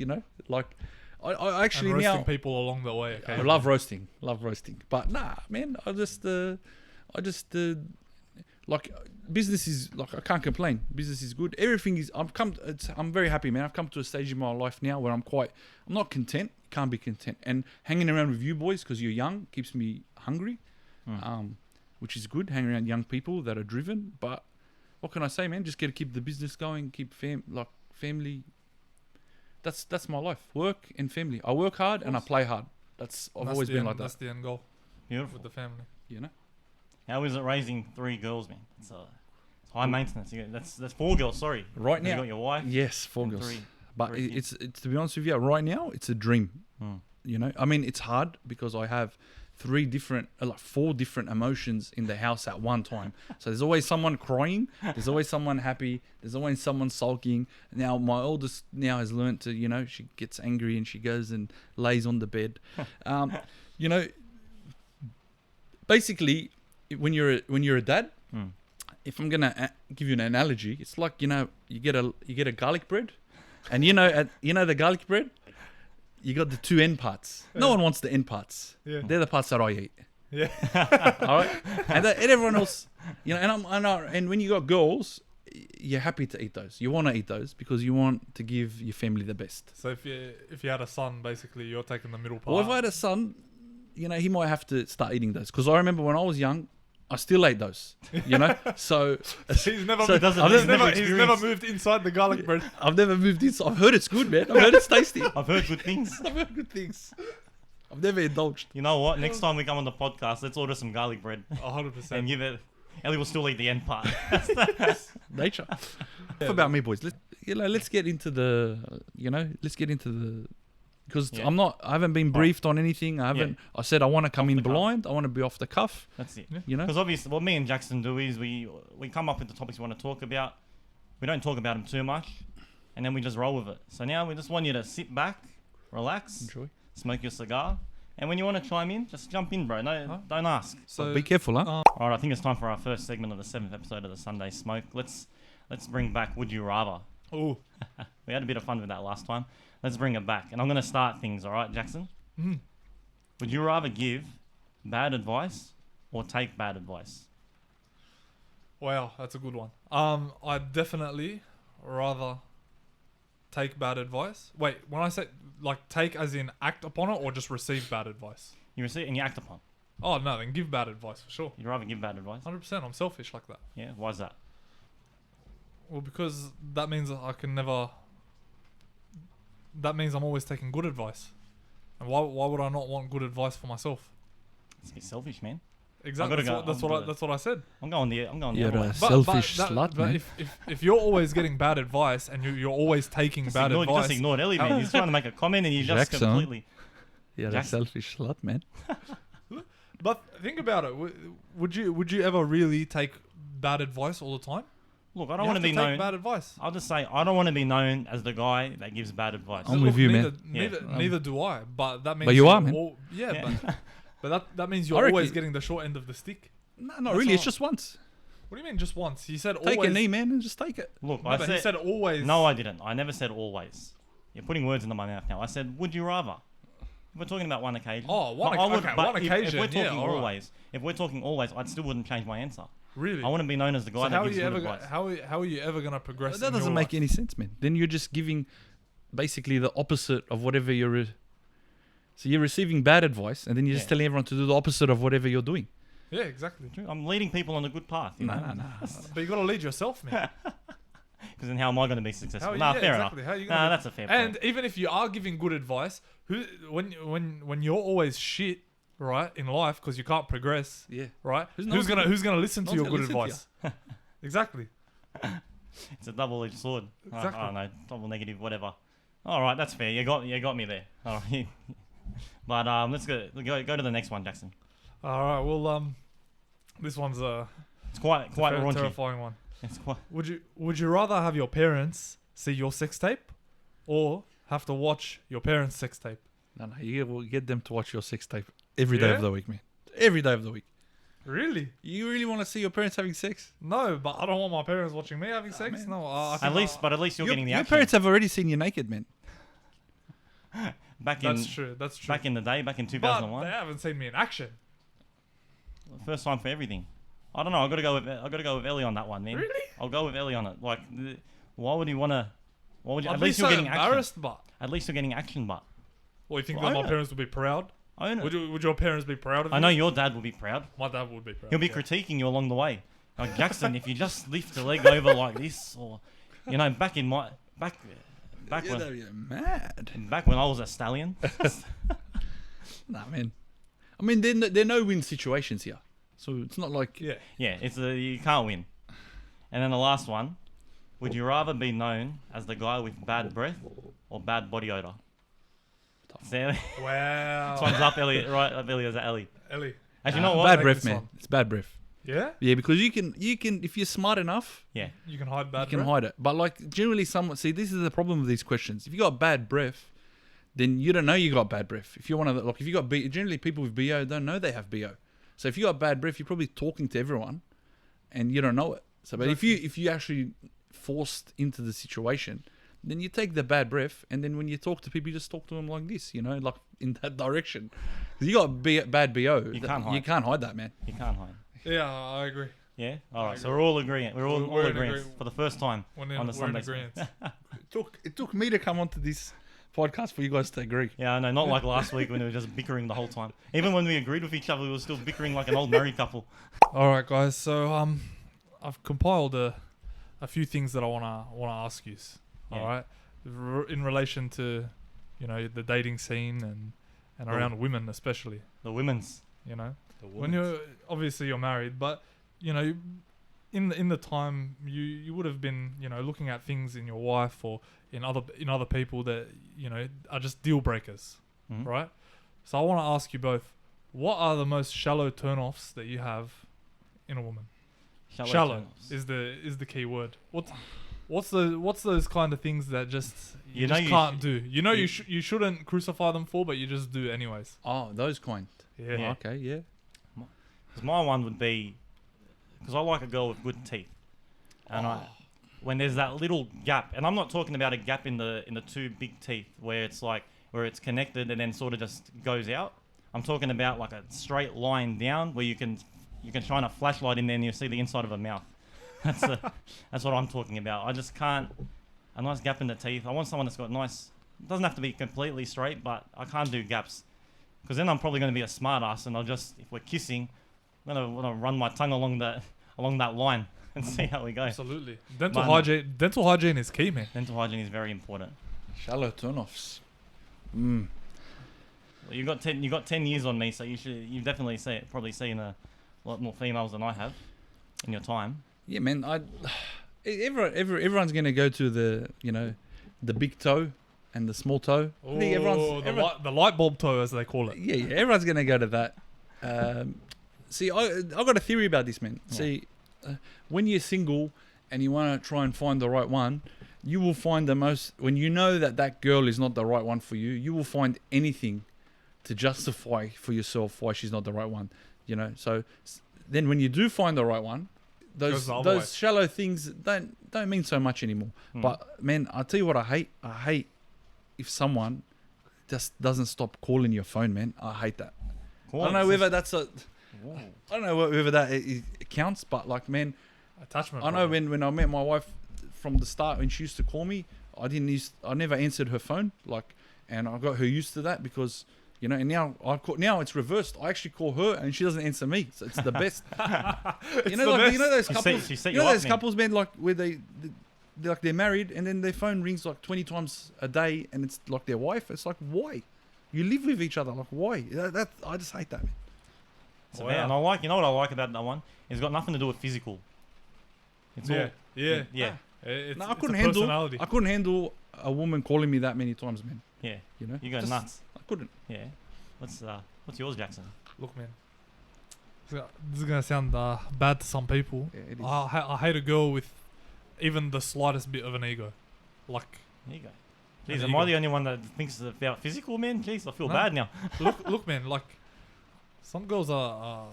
[SPEAKER 2] Like I actually
[SPEAKER 3] and roasting
[SPEAKER 2] now
[SPEAKER 3] people along the way. Okay.
[SPEAKER 2] I love roasting. But nah, man, I just like business is like I can't complain. Business is good. Everything is. I'm very happy, man. I've come to a stage in my life now where I'm not content. Can't be content. And hanging around with you boys because you're young keeps me hungry, which is good. Hanging around young people that are driven. But what can I say, man? Just got to keep the business going. Keep family. That's my life. Work and family. I work hard and I play hard. I've always been like that.
[SPEAKER 3] That's the end goal.
[SPEAKER 1] Beautiful.
[SPEAKER 3] With the family.
[SPEAKER 1] How is it raising 3 girls, man? It's high maintenance. That's 4 girls. Sorry.
[SPEAKER 2] Right now,
[SPEAKER 1] you got your wife.
[SPEAKER 2] Yes, 4
[SPEAKER 1] and
[SPEAKER 2] girls.
[SPEAKER 1] 3.
[SPEAKER 2] But it's to be honest with you, right now it's a dream. I mean, it's hard because I have 4 different emotions in the house at one time. So there's always someone crying, there's always someone happy, there's always someone sulking. Now my oldest now has learnt to, she gets angry and she goes and lays on the bed. Basically, when you're a dad, if I'm gonna give you an analogy, it's like you get a garlic bread, and the garlic bread, you got the 2 end parts. No one wants the end parts.
[SPEAKER 3] Yeah.
[SPEAKER 2] They're the parts that I eat.
[SPEAKER 3] Yeah.
[SPEAKER 2] All right, and everyone else, and when you got girls, you're happy to eat those. You want to eat those because you want to give your family the best.
[SPEAKER 3] So if you had a son, basically you're taking the middle part.
[SPEAKER 2] Well, if I had a son, he might have to start eating those because I remember when I was young, I still ate those, So
[SPEAKER 3] he's never moved inside the garlic bread.
[SPEAKER 2] I've never moved inside. I've heard it's good, man. I've heard it's tasty.
[SPEAKER 1] I've heard good things.
[SPEAKER 2] I've never indulged.
[SPEAKER 1] You know what? Next time we come on the podcast, let's order some garlic bread
[SPEAKER 3] 100%.
[SPEAKER 1] and give it. Ellie will still eat the end part.
[SPEAKER 2] Nature. Enough about me, boys. Let's get into the. Because I haven't been briefed on anything. I haven't. I said I want to come in blind. I want to be off the cuff.
[SPEAKER 1] That's it.
[SPEAKER 2] You know.
[SPEAKER 1] Because obviously, what me and Jackson do is we come up with the topics we want to talk about. We don't talk about them too much, and then we just roll with it. So now we just want you to sit back, relax,
[SPEAKER 2] Enjoy.
[SPEAKER 1] smoke your cigar, And when you want to chime in, just jump in, bro. No, don't ask.
[SPEAKER 3] So
[SPEAKER 2] Be careful, huh?
[SPEAKER 1] All right, I think it's time for our first segment of the 7th episode of the Sunday Smoke. Let's bring back Would You Rather.
[SPEAKER 3] oh,
[SPEAKER 1] We had a bit of fun with that last time. Let's bring it back. And I'm going to start things, all right, Jackson?
[SPEAKER 3] Mhm.
[SPEAKER 1] Would you rather give bad advice or take bad advice?
[SPEAKER 3] wow, that's a good one. I'd definitely rather take bad advice. Wait, when I say like take as in act upon it or just receive bad advice?
[SPEAKER 1] You receive and you act upon.
[SPEAKER 3] Oh no, then give bad advice for sure.
[SPEAKER 1] You'd rather give bad advice?
[SPEAKER 3] 100%. I'm selfish like that.
[SPEAKER 1] Yeah, why is that?
[SPEAKER 3] Well, because that means I can never. That means I'm always taking good advice. And why would I not want good advice for myself?
[SPEAKER 1] It's a bit selfish, man.
[SPEAKER 3] Exactly. That's what I said.
[SPEAKER 1] I'm going the
[SPEAKER 2] You're
[SPEAKER 1] other way.
[SPEAKER 2] a selfish
[SPEAKER 3] But
[SPEAKER 2] slut, man.
[SPEAKER 3] if you're always getting bad advice and you're always taking bad
[SPEAKER 1] You
[SPEAKER 3] advice,
[SPEAKER 1] just ignored Ellie, man. He's trying to make a comment and you just
[SPEAKER 2] Jackson.
[SPEAKER 1] completely...
[SPEAKER 2] You're a
[SPEAKER 1] Jackson.
[SPEAKER 2] selfish slut, man.
[SPEAKER 3] but think about it. Would you ever really take bad advice all the time?
[SPEAKER 1] Look, I
[SPEAKER 3] You
[SPEAKER 1] don't want
[SPEAKER 3] have
[SPEAKER 1] to be
[SPEAKER 3] take
[SPEAKER 1] known...
[SPEAKER 3] bad advice.
[SPEAKER 1] I'll just say, I don't want to be known as the guy that gives bad advice.
[SPEAKER 2] I'm with you, man.
[SPEAKER 3] Neither do I. But that means
[SPEAKER 2] But you are,
[SPEAKER 3] you're
[SPEAKER 2] man.
[SPEAKER 1] Yeah.
[SPEAKER 3] but that means
[SPEAKER 2] I
[SPEAKER 3] you're
[SPEAKER 2] reckon-
[SPEAKER 3] always getting the short end of the stick.
[SPEAKER 2] No, not
[SPEAKER 3] That's
[SPEAKER 2] really. It's
[SPEAKER 3] not-
[SPEAKER 2] just once.
[SPEAKER 3] What do you mean just once? You said
[SPEAKER 2] Take
[SPEAKER 3] always.
[SPEAKER 2] a knee, man, and just take it.
[SPEAKER 1] Look,
[SPEAKER 3] No,
[SPEAKER 1] I
[SPEAKER 3] but
[SPEAKER 1] said...
[SPEAKER 3] he said always.
[SPEAKER 1] No, I didn't. I never said always. You're putting words into my mouth now. I said, would you rather? We're talking about one occasion.
[SPEAKER 3] Oh, one
[SPEAKER 1] But I would-
[SPEAKER 3] okay,
[SPEAKER 1] but
[SPEAKER 3] one
[SPEAKER 1] if
[SPEAKER 3] occasion.
[SPEAKER 1] we're talking
[SPEAKER 3] yeah, all right.
[SPEAKER 1] always, if we're talking always, I still wouldn't change my answer.
[SPEAKER 3] Really?
[SPEAKER 1] I want to be known as the guy
[SPEAKER 3] So
[SPEAKER 1] that gives good advice.
[SPEAKER 3] how are you ever gonna progress?
[SPEAKER 2] That
[SPEAKER 3] in
[SPEAKER 2] doesn't
[SPEAKER 3] your
[SPEAKER 2] make
[SPEAKER 3] life?
[SPEAKER 2] any sense, man. Then you're just giving basically the opposite of whatever you're. So you're receiving bad advice, and then you're just
[SPEAKER 1] Yeah.
[SPEAKER 2] telling everyone to do the opposite of whatever you're doing.
[SPEAKER 3] Yeah, exactly.
[SPEAKER 1] I'm leading people on a good path. You know?
[SPEAKER 2] No.
[SPEAKER 3] But you gotta lead yourself, man.
[SPEAKER 1] Because then how am I going to be successful?
[SPEAKER 3] How-
[SPEAKER 1] Nah,
[SPEAKER 3] yeah,
[SPEAKER 1] fair
[SPEAKER 3] exactly.
[SPEAKER 1] enough.
[SPEAKER 3] How you gonna be-
[SPEAKER 1] That's a fair
[SPEAKER 3] And
[SPEAKER 1] point.
[SPEAKER 3] even if you are giving good advice, when you're always shit, right, in life because you can't progress,
[SPEAKER 2] Yeah.
[SPEAKER 3] right?
[SPEAKER 2] Who's
[SPEAKER 3] Who's
[SPEAKER 2] not
[SPEAKER 3] gonna
[SPEAKER 2] gonna-
[SPEAKER 3] listen to
[SPEAKER 2] no
[SPEAKER 3] your
[SPEAKER 2] one's
[SPEAKER 3] good
[SPEAKER 2] gonna listen
[SPEAKER 3] advice? Exactly.
[SPEAKER 1] It's a double-edged sword.
[SPEAKER 3] Exactly.
[SPEAKER 1] I don't know, double negative, whatever. All right, that's fair. You got me there. All right. But let's go to the next one, Jackson.
[SPEAKER 3] All right. Well, this one's
[SPEAKER 1] It's quite raunchy.
[SPEAKER 3] terrifying one.
[SPEAKER 1] It's quite.
[SPEAKER 3] Would you rather have your parents see your sex tape, or have to watch your parents' sex tape?
[SPEAKER 2] No, you will get them to watch your sex tape every day
[SPEAKER 3] Yeah?
[SPEAKER 2] of the week, man. Every day of the week.
[SPEAKER 3] Really?
[SPEAKER 2] You really want to see your parents having sex?
[SPEAKER 3] No, but I don't want my parents watching me having sex.
[SPEAKER 2] man.
[SPEAKER 3] No, I
[SPEAKER 1] At
[SPEAKER 3] think
[SPEAKER 1] least you're getting the
[SPEAKER 2] your
[SPEAKER 1] action.
[SPEAKER 2] parents have already seen you naked, man.
[SPEAKER 1] Back in
[SPEAKER 3] that's true. That's true.
[SPEAKER 1] back in the day, back in
[SPEAKER 3] but
[SPEAKER 1] 2001,
[SPEAKER 3] they haven't seen me in action.
[SPEAKER 1] first time for everything. I don't know. I got to go with Ellie on that one, man.
[SPEAKER 3] Really?
[SPEAKER 1] I'll go with Ellie on it. Like, why would you want to? Why would you?
[SPEAKER 3] I'd
[SPEAKER 1] At
[SPEAKER 3] be
[SPEAKER 1] least
[SPEAKER 3] so
[SPEAKER 1] you're getting action.
[SPEAKER 3] embarrassed, but
[SPEAKER 1] At least you're getting action, but
[SPEAKER 3] well, you think
[SPEAKER 1] Well,
[SPEAKER 3] that
[SPEAKER 1] I
[SPEAKER 3] my
[SPEAKER 1] know.
[SPEAKER 3] parents would be proud?
[SPEAKER 1] own it.
[SPEAKER 3] Would your parents be proud of you?
[SPEAKER 1] I know your dad will be proud.
[SPEAKER 3] My dad would be proud.
[SPEAKER 1] He'll be
[SPEAKER 3] yeah.
[SPEAKER 1] critiquing you along the way. Like, Jackson, if you just lift the leg over like this, or back when
[SPEAKER 2] You're mad.
[SPEAKER 1] back when I was a stallion.
[SPEAKER 2] Nah, man. I mean, they're no-win situations here. So it's not like...
[SPEAKER 3] Yeah.
[SPEAKER 1] Yeah, you can't win. And then the last one, would you rather be known as the guy with bad breath or bad body odor? See, this
[SPEAKER 3] Wow.
[SPEAKER 1] one's up Elliot, right up Elliot's Ellie.
[SPEAKER 3] Ellie.
[SPEAKER 1] Actually, you know what?
[SPEAKER 2] Bad
[SPEAKER 3] Take
[SPEAKER 2] breath,
[SPEAKER 3] this
[SPEAKER 2] man.
[SPEAKER 3] one.
[SPEAKER 2] It's bad breath.
[SPEAKER 3] Yeah.
[SPEAKER 2] Yeah, because you can, if you're smart enough,
[SPEAKER 1] Yeah.
[SPEAKER 3] You can hide bad
[SPEAKER 2] you can
[SPEAKER 3] breath?
[SPEAKER 2] hide it. But like generally, see, this is the problem with these questions. If you got bad breath, then you don't know you got bad breath. If you're one of the, like, if you got generally people with BO don't know they have BO. So if you got bad breath, you're probably talking to everyone, and you don't know it. So, but if you actually forced into the situation, then you take the bad breath, and then when you talk to people, you just talk to them like this, like in that direction. 'Cause you got bad BO.
[SPEAKER 1] You can't hide.
[SPEAKER 2] You can't hide that, man.
[SPEAKER 1] You can't hide.
[SPEAKER 3] Yeah, I agree.
[SPEAKER 1] Yeah. All right. So we're all agreeing. We're all
[SPEAKER 3] We're in
[SPEAKER 1] agreeing
[SPEAKER 3] agreement.
[SPEAKER 1] for the first time
[SPEAKER 3] We're
[SPEAKER 1] on the
[SPEAKER 3] in
[SPEAKER 1] Sunday.
[SPEAKER 3] agreement.
[SPEAKER 2] It took me to come onto this podcast for you guys to agree.
[SPEAKER 1] Yeah, I know. Not like last week when we were just bickering the whole time. Even when we agreed with each other, we were still bickering like an old married couple.
[SPEAKER 3] All right, guys. So I've compiled a few things that I wanna ask you.
[SPEAKER 1] Yeah.
[SPEAKER 3] All right, in relation to the dating scene and around women especially.
[SPEAKER 1] The women's.
[SPEAKER 3] When you're married, but in the time you would have been looking at things in your wife or in other people that are just deal breakers,
[SPEAKER 1] Mhm.
[SPEAKER 3] right? So I want to ask you both, what are the most shallow turn-offs that you have in a woman? Shallow
[SPEAKER 1] turn-offs.
[SPEAKER 3] is the key word. What's those kind of things that just you just
[SPEAKER 1] you
[SPEAKER 3] can't
[SPEAKER 1] sh-
[SPEAKER 3] do? You know you shouldn't crucify them for, but you just do anyways.
[SPEAKER 2] Oh, those kind.
[SPEAKER 3] Yeah.
[SPEAKER 1] Yeah.
[SPEAKER 2] Okay, yeah.
[SPEAKER 1] Because my one would be, because I like a girl with good teeth, and when there's that little gap, and I'm not talking about a gap in the two big teeth where it's like where it's connected and then sort of just goes out. I'm talking about like a straight line down where you can shine a flashlight in there and you see the inside of a mouth. That's what I'm talking about. I just can't. A nice gap in the teeth. I want someone that's got nice. It doesn't have to be completely straight, but I can't do gaps, because then I'm probably going to be a smart ass, and if we're kissing, I'm gonna run my tongue along that line and see how we go.
[SPEAKER 3] Absolutely. Dental hygiene is key, man.
[SPEAKER 1] Dental hygiene is very important.
[SPEAKER 2] Shallow turn-offs.
[SPEAKER 1] Well, you got 10 years on me, so you've definitely probably seen a lot more females than I have in your time.
[SPEAKER 2] Yeah, man. Everyone's gonna go to the big toe and the small toe. I think
[SPEAKER 3] The light bulb toe, as they call it.
[SPEAKER 2] Yeah, everyone's gonna go to that. See, I got a theory about this, man.
[SPEAKER 1] Yeah.
[SPEAKER 2] See, when you're single and you want to try and find the right one, you will find when you know that girl is not the right one for you, you will find anything to justify for yourself why she's not the right one. So then when you do find the right one, those shallow things don't mean so much anymore. But man, I'll tell you what I hate. I hate if someone just doesn't stop calling your phone, man. I hate that. I don't know whether that's I don't know whether that it counts, but like, man,
[SPEAKER 3] Attachment.
[SPEAKER 2] I know when I met my wife from the start, when she used to call me, I never answered her phone, and I got her used to that because, and now it's reversed. I actually call her and she doesn't answer me. So it's the best. Those couples, couples, man, like where they're married and then their phone rings like 20 times a day and it's like their wife. It's like, why? You live with each other, like why? I just hate that, man.
[SPEAKER 1] So, and what I like about that one? It's got nothing to do with physical. It's all.
[SPEAKER 3] Yeah.
[SPEAKER 2] I couldn't handle a woman calling me that many times, man.
[SPEAKER 1] Yeah. You go nuts.
[SPEAKER 2] I couldn't.
[SPEAKER 1] Yeah. What's yours, Jackson?
[SPEAKER 3] Look, man. This is gonna sound bad to some people.
[SPEAKER 2] Yeah, it is.
[SPEAKER 3] I hate a girl with even the slightest bit of an ego. Like,
[SPEAKER 1] There you go. Jeez, am I the only one that thinks about physical, man? Jeez, I feel bad now.
[SPEAKER 3] look, man. Like, some girls are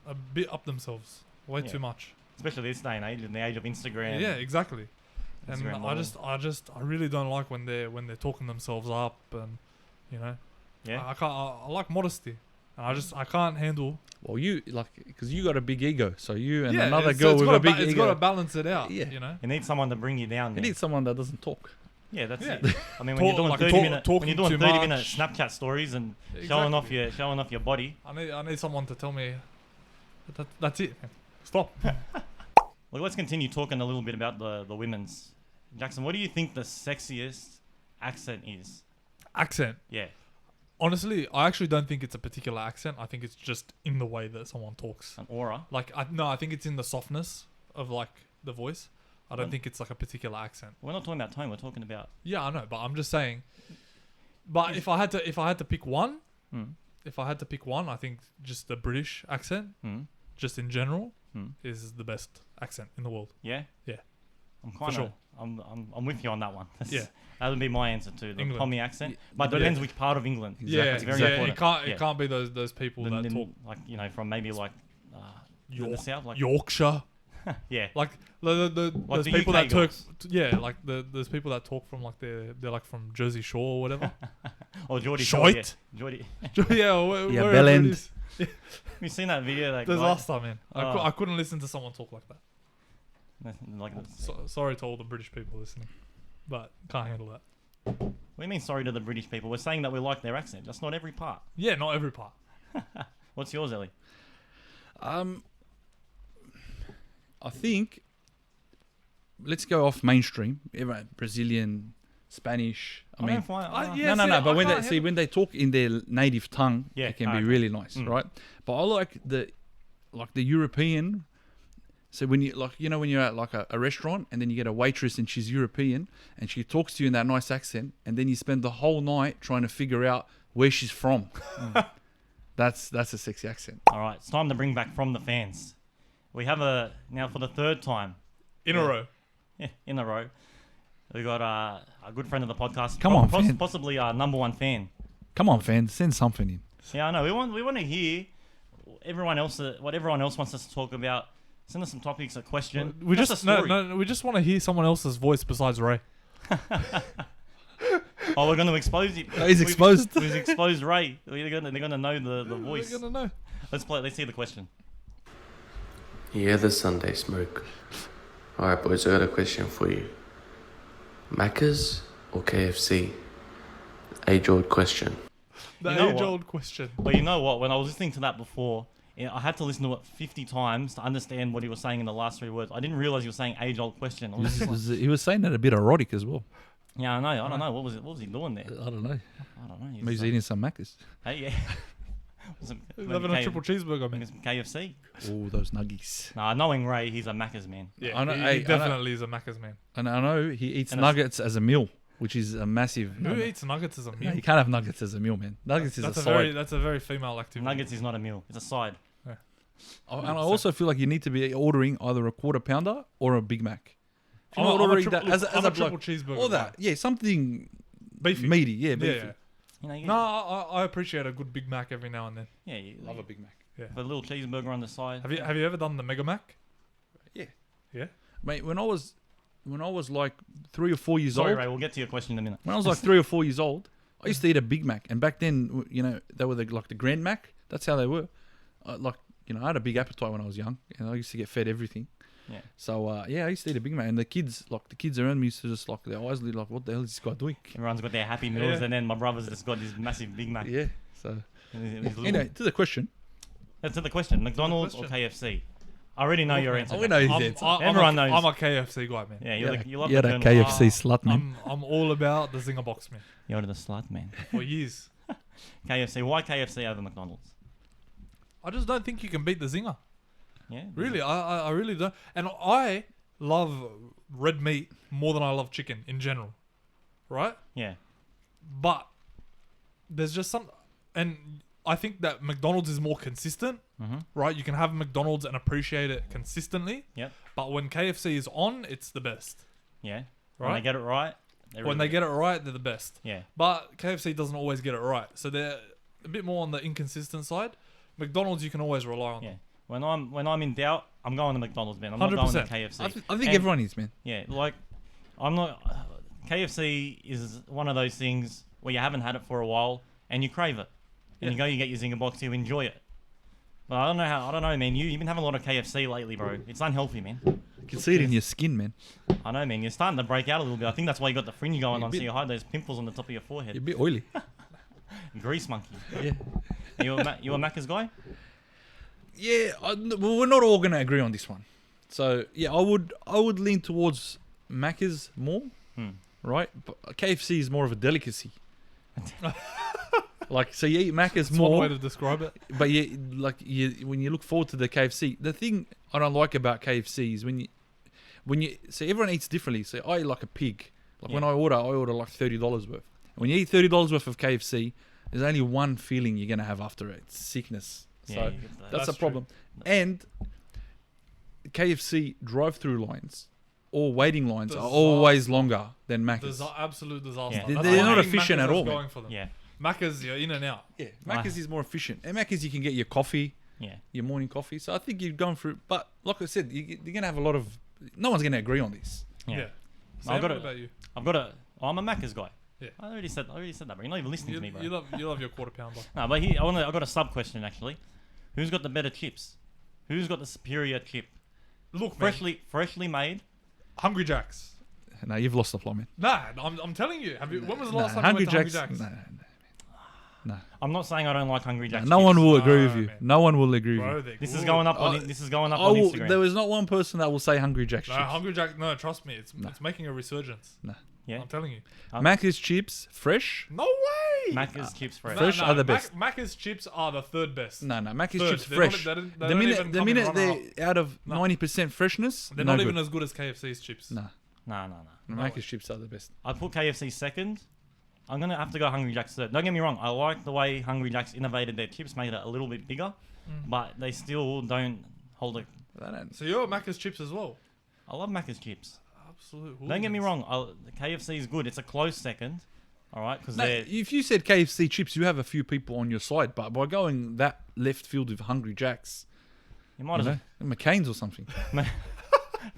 [SPEAKER 3] a bit up themselves, way too much.
[SPEAKER 1] Especially this day and age, in the age of Instagram.
[SPEAKER 3] Yeah, exactly. And
[SPEAKER 1] Instagram
[SPEAKER 3] I really don't like when they're talking themselves up, and
[SPEAKER 1] Yeah.
[SPEAKER 3] I like modesty, and I can't handle.
[SPEAKER 2] Well, because you got a big ego, so you and
[SPEAKER 3] Yeah,
[SPEAKER 2] another
[SPEAKER 3] it's
[SPEAKER 2] girl with a big
[SPEAKER 3] it's
[SPEAKER 2] ego.
[SPEAKER 3] got to balance it out.
[SPEAKER 2] Yeah.
[SPEAKER 1] You need someone to bring you down.
[SPEAKER 2] You need someone that doesn't talk.
[SPEAKER 1] Yeah, that's
[SPEAKER 3] Yeah.
[SPEAKER 1] it. I mean, when you're doing 30-minute
[SPEAKER 3] much.
[SPEAKER 1] Snapchat stories and
[SPEAKER 3] Exactly.
[SPEAKER 1] showing off your body.
[SPEAKER 3] I need someone to tell me that's it. Man. Stop.
[SPEAKER 1] Well, let's continue talking a little bit about the women's. Jackson, what do you think the sexiest accent is?
[SPEAKER 3] Accent.
[SPEAKER 1] Yeah.
[SPEAKER 3] Honestly, I actually don't think it's a particular accent. I think it's just in the way that someone talks.
[SPEAKER 1] An aura.
[SPEAKER 3] Like, I think it's in the softness of like the voice. I don't think it's like a particular accent.
[SPEAKER 1] We're not talking about tone. We're talking about.
[SPEAKER 3] Yeah, I know, but I'm just saying. But if I had to pick one, I think just the British accent, just in general, is the best accent in the world.
[SPEAKER 1] Yeah.
[SPEAKER 3] Yeah.
[SPEAKER 1] I'm kind of.
[SPEAKER 3] sure.
[SPEAKER 1] I'm with you on that one.
[SPEAKER 3] Yeah.
[SPEAKER 1] That would be my answer too. The
[SPEAKER 3] England.
[SPEAKER 1] Tommy accent, but it depends which part of England.
[SPEAKER 3] Yeah,
[SPEAKER 1] It's very important.
[SPEAKER 3] It can't be those people that
[SPEAKER 1] Then,
[SPEAKER 3] talk
[SPEAKER 1] like from maybe like in the south, like
[SPEAKER 3] Yorkshire.
[SPEAKER 1] yeah.
[SPEAKER 3] Like those
[SPEAKER 1] the
[SPEAKER 3] people
[SPEAKER 1] UK
[SPEAKER 3] that talk,
[SPEAKER 1] girls.
[SPEAKER 3] like those people that talk from like they're like from Jersey Shore or whatever.
[SPEAKER 1] Or Geordie Shore. Yeah.
[SPEAKER 3] Shite.
[SPEAKER 1] Geordie.
[SPEAKER 3] Wherever it is.
[SPEAKER 1] Have you seen that video? That
[SPEAKER 3] There's
[SPEAKER 1] guy?
[SPEAKER 3] last time, man. I couldn't listen to someone talk like that.
[SPEAKER 1] Like,
[SPEAKER 3] Sorry to all the British people listening, but can't handle that.
[SPEAKER 1] what do you mean? Sorry to the British people. We're saying that we like their accent. That's not every part.
[SPEAKER 3] Yeah, not every part.
[SPEAKER 1] What's yours, Ellie?
[SPEAKER 2] I think let's go off mainstream. Brazilian, Spanish. I mean,
[SPEAKER 1] don't find,
[SPEAKER 3] yeah,
[SPEAKER 2] no. But
[SPEAKER 3] I
[SPEAKER 2] when they talk in their native tongue,
[SPEAKER 1] Yeah,
[SPEAKER 2] it can be
[SPEAKER 1] okay.
[SPEAKER 2] really nice, right? But I like the European. So when you when you're at like a restaurant and then you get a waitress and she's European and she talks to you in that nice accent and then you spend the whole night trying to figure out where she's from. That's a sexy accent.
[SPEAKER 1] All right, it's time to bring back from the fans. We have now for the third time
[SPEAKER 3] in a row.
[SPEAKER 1] in a row. We got a good friend of the podcast.
[SPEAKER 2] Come on, fan.
[SPEAKER 1] Possibly our number one fan.
[SPEAKER 2] Come on, fans, send something in.
[SPEAKER 1] Yeah, I know. We want to hear what everyone else wants us to talk about. Send us some topics, a question.
[SPEAKER 3] We
[SPEAKER 1] just
[SPEAKER 3] just
[SPEAKER 1] a story.
[SPEAKER 3] no, we just want to hear someone else's voice besides Ray.
[SPEAKER 1] Oh, we're going to expose you.
[SPEAKER 2] He's exposed.
[SPEAKER 1] We've exposed Ray. They're gonna know the voice.
[SPEAKER 3] We're gonna know.
[SPEAKER 1] Let's play. Let's see the question.
[SPEAKER 6] Yeah, the Sunday smoke. Alright, boys, I got a question for you. Macca's or KFC? Age-old question.
[SPEAKER 3] The
[SPEAKER 1] You know
[SPEAKER 3] age-old question.
[SPEAKER 1] But you know what? When I was listening to that before, I had to listen to it 50 times to understand what he was saying in the last 3 words. I didn't realize he was saying age-old question. I was just like,
[SPEAKER 2] He was saying that a bit erotic as well.
[SPEAKER 1] yeah, I know. I don't know. What was he doing there?
[SPEAKER 2] I don't know.
[SPEAKER 1] I don't know.
[SPEAKER 2] Maybe he's eating some Macca's.
[SPEAKER 1] Hey, yeah.
[SPEAKER 3] He's having a triple cheeseburger, man.
[SPEAKER 1] Some KFC.
[SPEAKER 2] Oh, those nuggies.
[SPEAKER 1] Nah, knowing Ray, he's a Macca's man.
[SPEAKER 3] Yeah,
[SPEAKER 2] I know-
[SPEAKER 3] he
[SPEAKER 2] hey, I know-
[SPEAKER 3] definitely is a Macca's man.
[SPEAKER 2] And I know he eats
[SPEAKER 1] And
[SPEAKER 2] nuggets as a meal, which is a massive.
[SPEAKER 3] Who eats nuggets as a
[SPEAKER 2] No,
[SPEAKER 3] meal?
[SPEAKER 2] you can't have nuggets as a meal, man. Nuggets is
[SPEAKER 3] That's
[SPEAKER 2] a
[SPEAKER 3] a
[SPEAKER 2] side.
[SPEAKER 3] very female activity.
[SPEAKER 1] Nuggets is not a meal. It's a side.
[SPEAKER 2] And I also feel like you need to be ordering either a quarter pounder or a Big Mac. If you're
[SPEAKER 3] I'm
[SPEAKER 2] not
[SPEAKER 3] a
[SPEAKER 2] ordering
[SPEAKER 3] triple-
[SPEAKER 2] that as
[SPEAKER 3] I'm
[SPEAKER 2] a
[SPEAKER 3] a triple
[SPEAKER 2] bloke,
[SPEAKER 3] cheeseburger.
[SPEAKER 2] or that, yeah, something
[SPEAKER 3] Beefy.
[SPEAKER 2] meaty, yeah,
[SPEAKER 3] Yeah,
[SPEAKER 2] beefy.
[SPEAKER 3] yeah.
[SPEAKER 1] You know, you
[SPEAKER 3] No, I appreciate a good Big Mac every now and then.
[SPEAKER 1] yeah, you
[SPEAKER 2] Love a Big Mac.
[SPEAKER 1] put a little cheeseburger on the side.
[SPEAKER 3] Have you ever done the Mega Mac?
[SPEAKER 2] Yeah.
[SPEAKER 3] Yeah.
[SPEAKER 2] Mate, when I was like 3 or 4 years
[SPEAKER 1] Sorry,
[SPEAKER 2] old,
[SPEAKER 1] Ray. We'll get to your question in a minute.
[SPEAKER 2] when I was like 3 or 4 years old, I used to eat a Big Mac, and back then, you know, they were like the Grand Mac. That's how they were. I had a big appetite when I was young, and I used to get fed everything.
[SPEAKER 1] Yeah.
[SPEAKER 2] So I used to eat a Big Mac, and the kids around me used to just like their eyes lit like, what the hell is this guy doing?
[SPEAKER 1] Everyone's got their Happy Meals,
[SPEAKER 3] Yeah.
[SPEAKER 1] and then my brother's just got his massive Big Mac.
[SPEAKER 2] Yeah. So
[SPEAKER 1] His little-
[SPEAKER 2] anyway, to the question.
[SPEAKER 1] That's the question. McDonald's or KFC? I already know your answer.
[SPEAKER 2] we know his
[SPEAKER 3] I'm,
[SPEAKER 2] answer.
[SPEAKER 1] Everyone knows.
[SPEAKER 3] I'm a KFC guy, man.
[SPEAKER 1] Yeah, you love
[SPEAKER 2] You're
[SPEAKER 1] the
[SPEAKER 2] a
[SPEAKER 1] Colonel.
[SPEAKER 2] KFC slut, man.
[SPEAKER 3] I'm all about the Zinger box, man.
[SPEAKER 1] You're the slut, man.
[SPEAKER 3] For years.
[SPEAKER 1] KFC. Why KFC over McDonald's?
[SPEAKER 3] I just don't think you can beat the Zinger.
[SPEAKER 1] Yeah.
[SPEAKER 3] Really, I really don't. And I love red meat more than I love chicken in general, right?
[SPEAKER 1] Yeah.
[SPEAKER 3] But there's just some, and I think that McDonald's is more consistent, right? You can have McDonald's and appreciate it consistently.
[SPEAKER 1] Yep.
[SPEAKER 3] But when KFC is on, it's the best.
[SPEAKER 1] Yeah. When
[SPEAKER 3] Right?
[SPEAKER 1] they get it right.
[SPEAKER 3] When they get it right, they're the best.
[SPEAKER 1] Yeah.
[SPEAKER 3] But KFC doesn't always get it right, so they're a bit more on the inconsistent side. McDonald's, you can always rely on.
[SPEAKER 1] Yeah.
[SPEAKER 3] Them.
[SPEAKER 1] When I'm in doubt, I'm going to McDonald's, man. I'm not going to
[SPEAKER 3] 100%.
[SPEAKER 1] KFC.
[SPEAKER 2] I think
[SPEAKER 1] And-
[SPEAKER 2] everyone is, man.
[SPEAKER 1] Yeah, like I'm not. KFC is one of those things where you haven't had it for a while and you crave it, and you go, you get your Zinger box, you enjoy it. But I don't know, man. You've been having a lot of KFC lately, bro. It's unhealthy, man.
[SPEAKER 2] You can see it in your skin, man.
[SPEAKER 1] I know, man. You're starting to break out a little bit. I think that's why you got the fringe going
[SPEAKER 2] Yeah,
[SPEAKER 1] on,
[SPEAKER 2] bit-
[SPEAKER 1] so you hide those pimples on the top of your
[SPEAKER 2] You're a
[SPEAKER 1] forehead.
[SPEAKER 2] bit oily.
[SPEAKER 1] Grease monkey.
[SPEAKER 2] Yeah.
[SPEAKER 1] You a Macca's guy?
[SPEAKER 2] Yeah, well, we're not all going to agree on this one. So yeah, I would lean towards Macca's more, right? But KFC is more of a delicacy. Like, so you eat Macca's
[SPEAKER 3] That's one
[SPEAKER 2] more,
[SPEAKER 3] way to describe it.
[SPEAKER 2] but when you look forward to the KFC, the thing I don't like about KFC is when you so everyone eats differently. So I eat like a pig. Like when I order like $30 worth. And when you eat $30 worth of KFC, there's only one feeling you're gonna have after it: it's sickness. So
[SPEAKER 1] Yeah, you get
[SPEAKER 2] that's
[SPEAKER 3] That's
[SPEAKER 2] a problem. And KFC drive-through lines or waiting lines are always longer than Macca's.
[SPEAKER 3] Absolute disaster.
[SPEAKER 1] Yeah.
[SPEAKER 3] That's
[SPEAKER 2] They're
[SPEAKER 3] why
[SPEAKER 2] not
[SPEAKER 3] I think
[SPEAKER 2] efficient
[SPEAKER 3] Macca's
[SPEAKER 2] at
[SPEAKER 3] was
[SPEAKER 2] all, man.
[SPEAKER 3] Going for them.
[SPEAKER 1] Yeah,
[SPEAKER 3] Macca's, you're in and out.
[SPEAKER 2] Yeah, Macca's is more efficient. And Macca's, you can get your coffee,
[SPEAKER 1] yeah.
[SPEAKER 2] your morning coffee. So I think you're going through. But like I said, you're going to have a lot of. No one's going to agree on this.
[SPEAKER 1] Yeah.
[SPEAKER 3] Yeah.
[SPEAKER 1] I've
[SPEAKER 3] Sam,
[SPEAKER 1] got
[SPEAKER 3] what
[SPEAKER 1] it.
[SPEAKER 3] about you?
[SPEAKER 1] I'm a Macca's guy.
[SPEAKER 3] Yeah.
[SPEAKER 1] I already said that, bro. You're not even listening to me, bro.
[SPEAKER 3] You love your quarter pounder.
[SPEAKER 1] No, but I got a sub question actually. Who's got the better chips? Who's got the superior chip?
[SPEAKER 3] Look, man,
[SPEAKER 1] Freshly made.
[SPEAKER 3] Hungry Jacks.
[SPEAKER 2] No, you've lost the plot, man.
[SPEAKER 3] Nah, I'm telling you. When was the last time
[SPEAKER 2] Hungry
[SPEAKER 3] you went to
[SPEAKER 2] Jacks.
[SPEAKER 3] Hungry Jacks?
[SPEAKER 2] No.
[SPEAKER 1] I'm not saying I don't like Hungry Jack's.
[SPEAKER 2] No
[SPEAKER 1] chips.
[SPEAKER 2] one will agree with
[SPEAKER 3] No,
[SPEAKER 2] you.
[SPEAKER 3] man.
[SPEAKER 2] No one will agree with
[SPEAKER 3] Bro,
[SPEAKER 2] you.
[SPEAKER 3] they're
[SPEAKER 1] This
[SPEAKER 3] good.
[SPEAKER 1] is going up on. This is going up on Instagram.
[SPEAKER 2] There is not one person that will say Hungry Jack's
[SPEAKER 3] No,
[SPEAKER 2] chips.
[SPEAKER 3] Hungry Jack. No, trust me, it's making a resurgence.
[SPEAKER 1] Yeah.
[SPEAKER 3] I'm telling you.
[SPEAKER 2] Macca's chips, fresh.
[SPEAKER 3] No way.
[SPEAKER 1] Macca's chips fresh.
[SPEAKER 2] Fresh are the best.
[SPEAKER 3] Macca's chips are the third best.
[SPEAKER 2] No, Macca's
[SPEAKER 3] Third.
[SPEAKER 2] chips
[SPEAKER 3] They don't-
[SPEAKER 2] fresh.
[SPEAKER 3] they don't- they
[SPEAKER 2] The
[SPEAKER 3] don't
[SPEAKER 2] minute
[SPEAKER 3] even
[SPEAKER 2] the
[SPEAKER 3] come in
[SPEAKER 2] minute
[SPEAKER 3] runner-up.
[SPEAKER 2] they're out of 90% freshness,
[SPEAKER 3] They're
[SPEAKER 2] no
[SPEAKER 3] not
[SPEAKER 2] good.
[SPEAKER 3] even as good as KFC's chips.
[SPEAKER 2] No,
[SPEAKER 1] No.
[SPEAKER 2] Macca's chips are the best.
[SPEAKER 1] I put KFC second. I'm gonna have to go Hungry Jack's third. Don't get me wrong. I like the way Hungry Jack's innovated their chips, made it a little bit bigger, but they still don't hold it.
[SPEAKER 2] They don't.
[SPEAKER 3] So you're Macca's chips as well.
[SPEAKER 1] I love Macca's chips.
[SPEAKER 3] Absolute
[SPEAKER 1] Don't get me
[SPEAKER 3] hooligans.
[SPEAKER 1] wrong. The KFC is good. It's a close second. All right, because
[SPEAKER 2] No,
[SPEAKER 1] they're
[SPEAKER 2] if you said KFC chips, you have a few people on your side. But by going that left field with Hungry Jacks,
[SPEAKER 1] you might
[SPEAKER 2] you
[SPEAKER 1] as
[SPEAKER 2] know,
[SPEAKER 1] well
[SPEAKER 2] McCain's or something.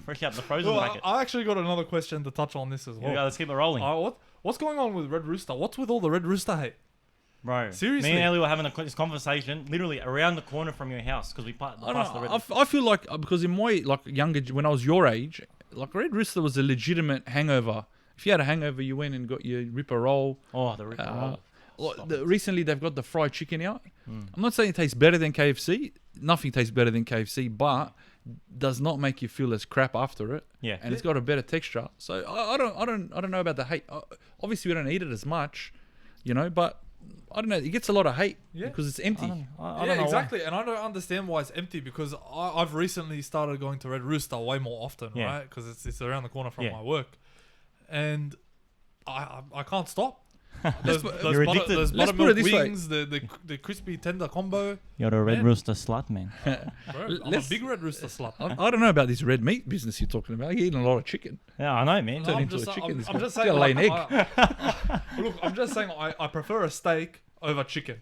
[SPEAKER 1] fresh out the frozen
[SPEAKER 3] Well,
[SPEAKER 1] packet.
[SPEAKER 3] I actually got another question to touch on this as
[SPEAKER 1] Here we go.
[SPEAKER 3] well.
[SPEAKER 1] Let's keep it rolling,
[SPEAKER 3] What's going on with Red Rooster? What's with all the Red Rooster hate?
[SPEAKER 1] bro.
[SPEAKER 3] Seriously?
[SPEAKER 1] Me and Ellie were having this conversation literally around the corner from your house because we passed
[SPEAKER 2] I
[SPEAKER 1] the
[SPEAKER 2] don't
[SPEAKER 1] Red.
[SPEAKER 2] know. I feel like because in my younger when I was your age, like Red Rooster was a legitimate hangover. If you had a hangover, you went and got your Ripper roll.
[SPEAKER 1] Oh, the Ripper roll.
[SPEAKER 2] Recently, they've got the fried chicken out. I'm not saying it tastes better than KFC. Nothing tastes better than KFC, but does not make you feel as crap after it.
[SPEAKER 1] Yeah.
[SPEAKER 2] And it's got a better texture. So I don't know about the hate. Obviously, we don't eat it as much, but I don't know. It gets a lot of hate because it's empty.
[SPEAKER 1] I don't know
[SPEAKER 3] exactly. And I don't understand why it's empty because I've recently started going to Red Rooster way more often,
[SPEAKER 1] Yeah.
[SPEAKER 3] right? Because it's around the corner from
[SPEAKER 1] Yeah.
[SPEAKER 3] my work, and I can't stop.
[SPEAKER 1] You're addicted.
[SPEAKER 3] There's
[SPEAKER 2] Let's put
[SPEAKER 3] buttermilk
[SPEAKER 2] it this way.
[SPEAKER 3] wings, the crispy tender combo.
[SPEAKER 1] You're a Red
[SPEAKER 3] Man.
[SPEAKER 1] Rooster slut, man.
[SPEAKER 3] Bro, I'm a
[SPEAKER 2] Let's-
[SPEAKER 3] big Red Rooster slut.
[SPEAKER 2] I don't know about this red meat business you're talking about. You're eating a lot of chicken.
[SPEAKER 1] Yeah, I know, man.
[SPEAKER 2] Turn
[SPEAKER 3] I'm
[SPEAKER 2] into
[SPEAKER 3] just-
[SPEAKER 2] a chicken.
[SPEAKER 3] I'm just
[SPEAKER 2] Gotta
[SPEAKER 3] saying,
[SPEAKER 2] lay an egg.
[SPEAKER 3] Look, I'm just saying I prefer a steak over chicken,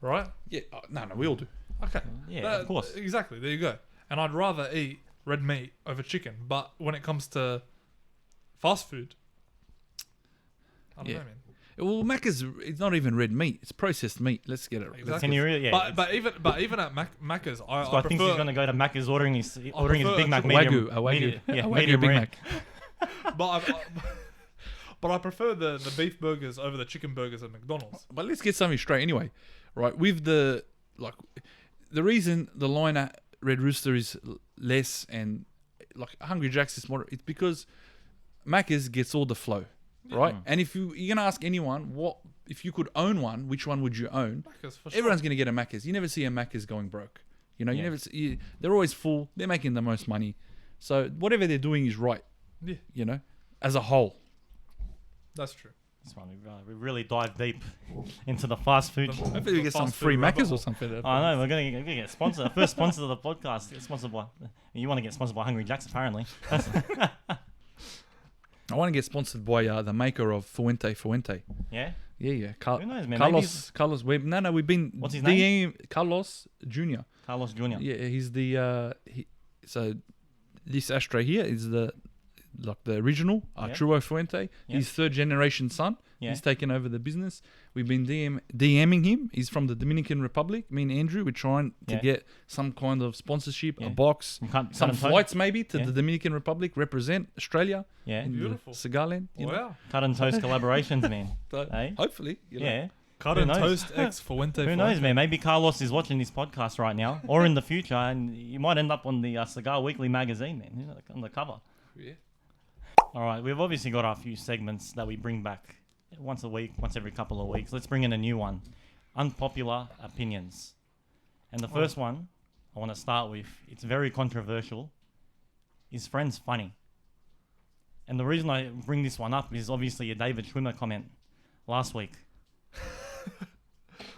[SPEAKER 3] right?
[SPEAKER 2] Yeah, no, we all do.
[SPEAKER 3] Okay.
[SPEAKER 1] Yeah, of course.
[SPEAKER 3] Exactly. There you go. And I'd rather eat red meat over chicken. But when it comes to fast food, I don't
[SPEAKER 2] Yeah.
[SPEAKER 3] know, man.
[SPEAKER 2] Well, Macca's it's not even red meat; it's processed meat. Let's get it.
[SPEAKER 3] Exactly.
[SPEAKER 1] Can you really? Yeah.
[SPEAKER 3] But even at Macca's,
[SPEAKER 1] so
[SPEAKER 3] I
[SPEAKER 1] I think he's
[SPEAKER 3] prefer.
[SPEAKER 1] going to go to Macca's ordering his
[SPEAKER 3] prefer
[SPEAKER 1] Big Mac
[SPEAKER 3] a
[SPEAKER 1] medium.
[SPEAKER 2] Wagyu,
[SPEAKER 1] medium, yeah,
[SPEAKER 2] a Wagyu
[SPEAKER 1] medium
[SPEAKER 2] Big
[SPEAKER 1] rare.
[SPEAKER 2] Mac.
[SPEAKER 3] But I prefer the beef burgers over the chicken burgers at McDonald's.
[SPEAKER 2] But let's get something straight anyway, right? With the reason the line at Red Rooster is less and Hungry Jack's is more, it's because Macca's gets all the flow, right? And if you're gonna ask anyone what if you could own one, which one would you own?
[SPEAKER 3] Macca's for sure.
[SPEAKER 2] Everyone's gonna get a Macca's. You never see a Macca's going broke. You
[SPEAKER 1] Yeah.
[SPEAKER 2] never see, they're always full. They're making the most money, so whatever they're doing is right.
[SPEAKER 3] Yeah.
[SPEAKER 2] As a whole.
[SPEAKER 3] That's true.
[SPEAKER 1] This one, we really dive deep into the fast food.
[SPEAKER 2] Hopefully we get some
[SPEAKER 3] Fast food
[SPEAKER 2] free
[SPEAKER 3] rabbit
[SPEAKER 2] Macca's
[SPEAKER 3] hole.
[SPEAKER 2] or something.
[SPEAKER 1] I know we're gonna get sponsored. First sponsor of the podcast. Get sponsored by. You want to get sponsored by Hungry Jacks, apparently.
[SPEAKER 2] I want to get sponsored by the maker of Fuente.
[SPEAKER 1] Yeah.
[SPEAKER 2] Yeah.
[SPEAKER 1] Who knows, man?
[SPEAKER 2] Carlos. We've been.
[SPEAKER 1] What's his
[SPEAKER 2] name? Carlos Jr.
[SPEAKER 1] Carlos Jr.
[SPEAKER 2] Yeah, he's the. So this ashtray here is the original Arturo Fuente.
[SPEAKER 1] Yeah.
[SPEAKER 2] His third generation son.
[SPEAKER 1] Yeah.
[SPEAKER 2] He's taken over the business. We've been DMing him. He's from the Dominican Republic. Me and Andrew, we're trying to
[SPEAKER 1] Yeah.
[SPEAKER 2] get some kind of sponsorship,
[SPEAKER 1] Yeah.
[SPEAKER 2] a box,
[SPEAKER 1] Cut
[SPEAKER 2] some
[SPEAKER 1] and toast.
[SPEAKER 2] flights maybe to
[SPEAKER 1] Yeah.
[SPEAKER 2] the Dominican Republic, represent Australia
[SPEAKER 1] Yeah.
[SPEAKER 2] in
[SPEAKER 3] Beautiful.
[SPEAKER 2] the cigar land.
[SPEAKER 3] Wow.
[SPEAKER 1] Cut and toast collaborations, man.
[SPEAKER 2] So
[SPEAKER 1] Hey?
[SPEAKER 2] hopefully,
[SPEAKER 1] Yeah.
[SPEAKER 3] Cut
[SPEAKER 1] Who
[SPEAKER 3] and
[SPEAKER 1] knows?
[SPEAKER 3] toast X Fuente.
[SPEAKER 1] Who knows, man? Maybe Carlos is watching this podcast right now, or in the future, and you might end up on the Cigar Weekly magazine, man. On the cover.
[SPEAKER 2] Yeah.
[SPEAKER 1] All right, we've obviously got our few segments that we bring back once a week, once every couple of weeks. Let's bring in a new one. Unpopular opinions. And the first one I want to start with, it's very controversial. Is Friends funny? And the reason I bring this one up is obviously a David Schwimmer comment last week.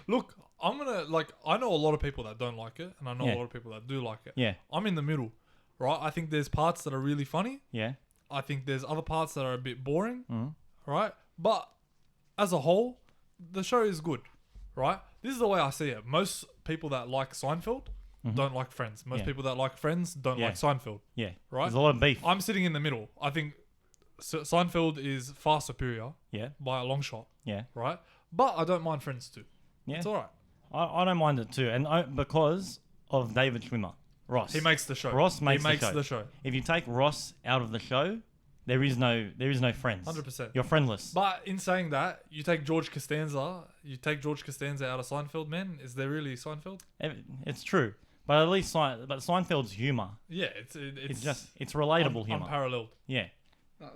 [SPEAKER 3] Look, I'm gonna I know a lot of people that don't like it, and I know
[SPEAKER 1] Yeah.
[SPEAKER 3] a lot of people that do like it.
[SPEAKER 1] Yeah,
[SPEAKER 3] I'm in the middle, right? I think there's parts that are really funny.
[SPEAKER 1] yeah.
[SPEAKER 3] I think there's other parts that are a bit boring,
[SPEAKER 1] Mhm.
[SPEAKER 3] right? But as a whole, the show is good, right? This is the way I see it. Most people that like Seinfeld don't like Friends. Most
[SPEAKER 1] Yeah.
[SPEAKER 3] people that like Friends don't
[SPEAKER 1] Yeah.
[SPEAKER 3] like Seinfeld.
[SPEAKER 1] Yeah,
[SPEAKER 3] Right.
[SPEAKER 1] There's a lot of beef.
[SPEAKER 3] I'm sitting in the middle. I think Seinfeld is far superior
[SPEAKER 1] Yeah,
[SPEAKER 3] by a long shot,
[SPEAKER 1] yeah,
[SPEAKER 3] right? But I don't mind Friends too.
[SPEAKER 1] yeah.
[SPEAKER 3] It's all right.
[SPEAKER 1] I don't mind it too, and because of David Schwimmer, Ross.
[SPEAKER 3] He makes the show.
[SPEAKER 1] Ross makes
[SPEAKER 3] he makes
[SPEAKER 1] the show. If you take Ross out of the show, there is no Friends.
[SPEAKER 3] 100%.
[SPEAKER 1] You're friendless.
[SPEAKER 3] But in saying that, you take George Costanza out of Seinfeld, man. Is there really Seinfeld?
[SPEAKER 1] It's true, but at least Seinfeld's humor.
[SPEAKER 3] Yeah, it's
[SPEAKER 1] It's relatable humor.
[SPEAKER 3] unparalleled.
[SPEAKER 1] Yeah,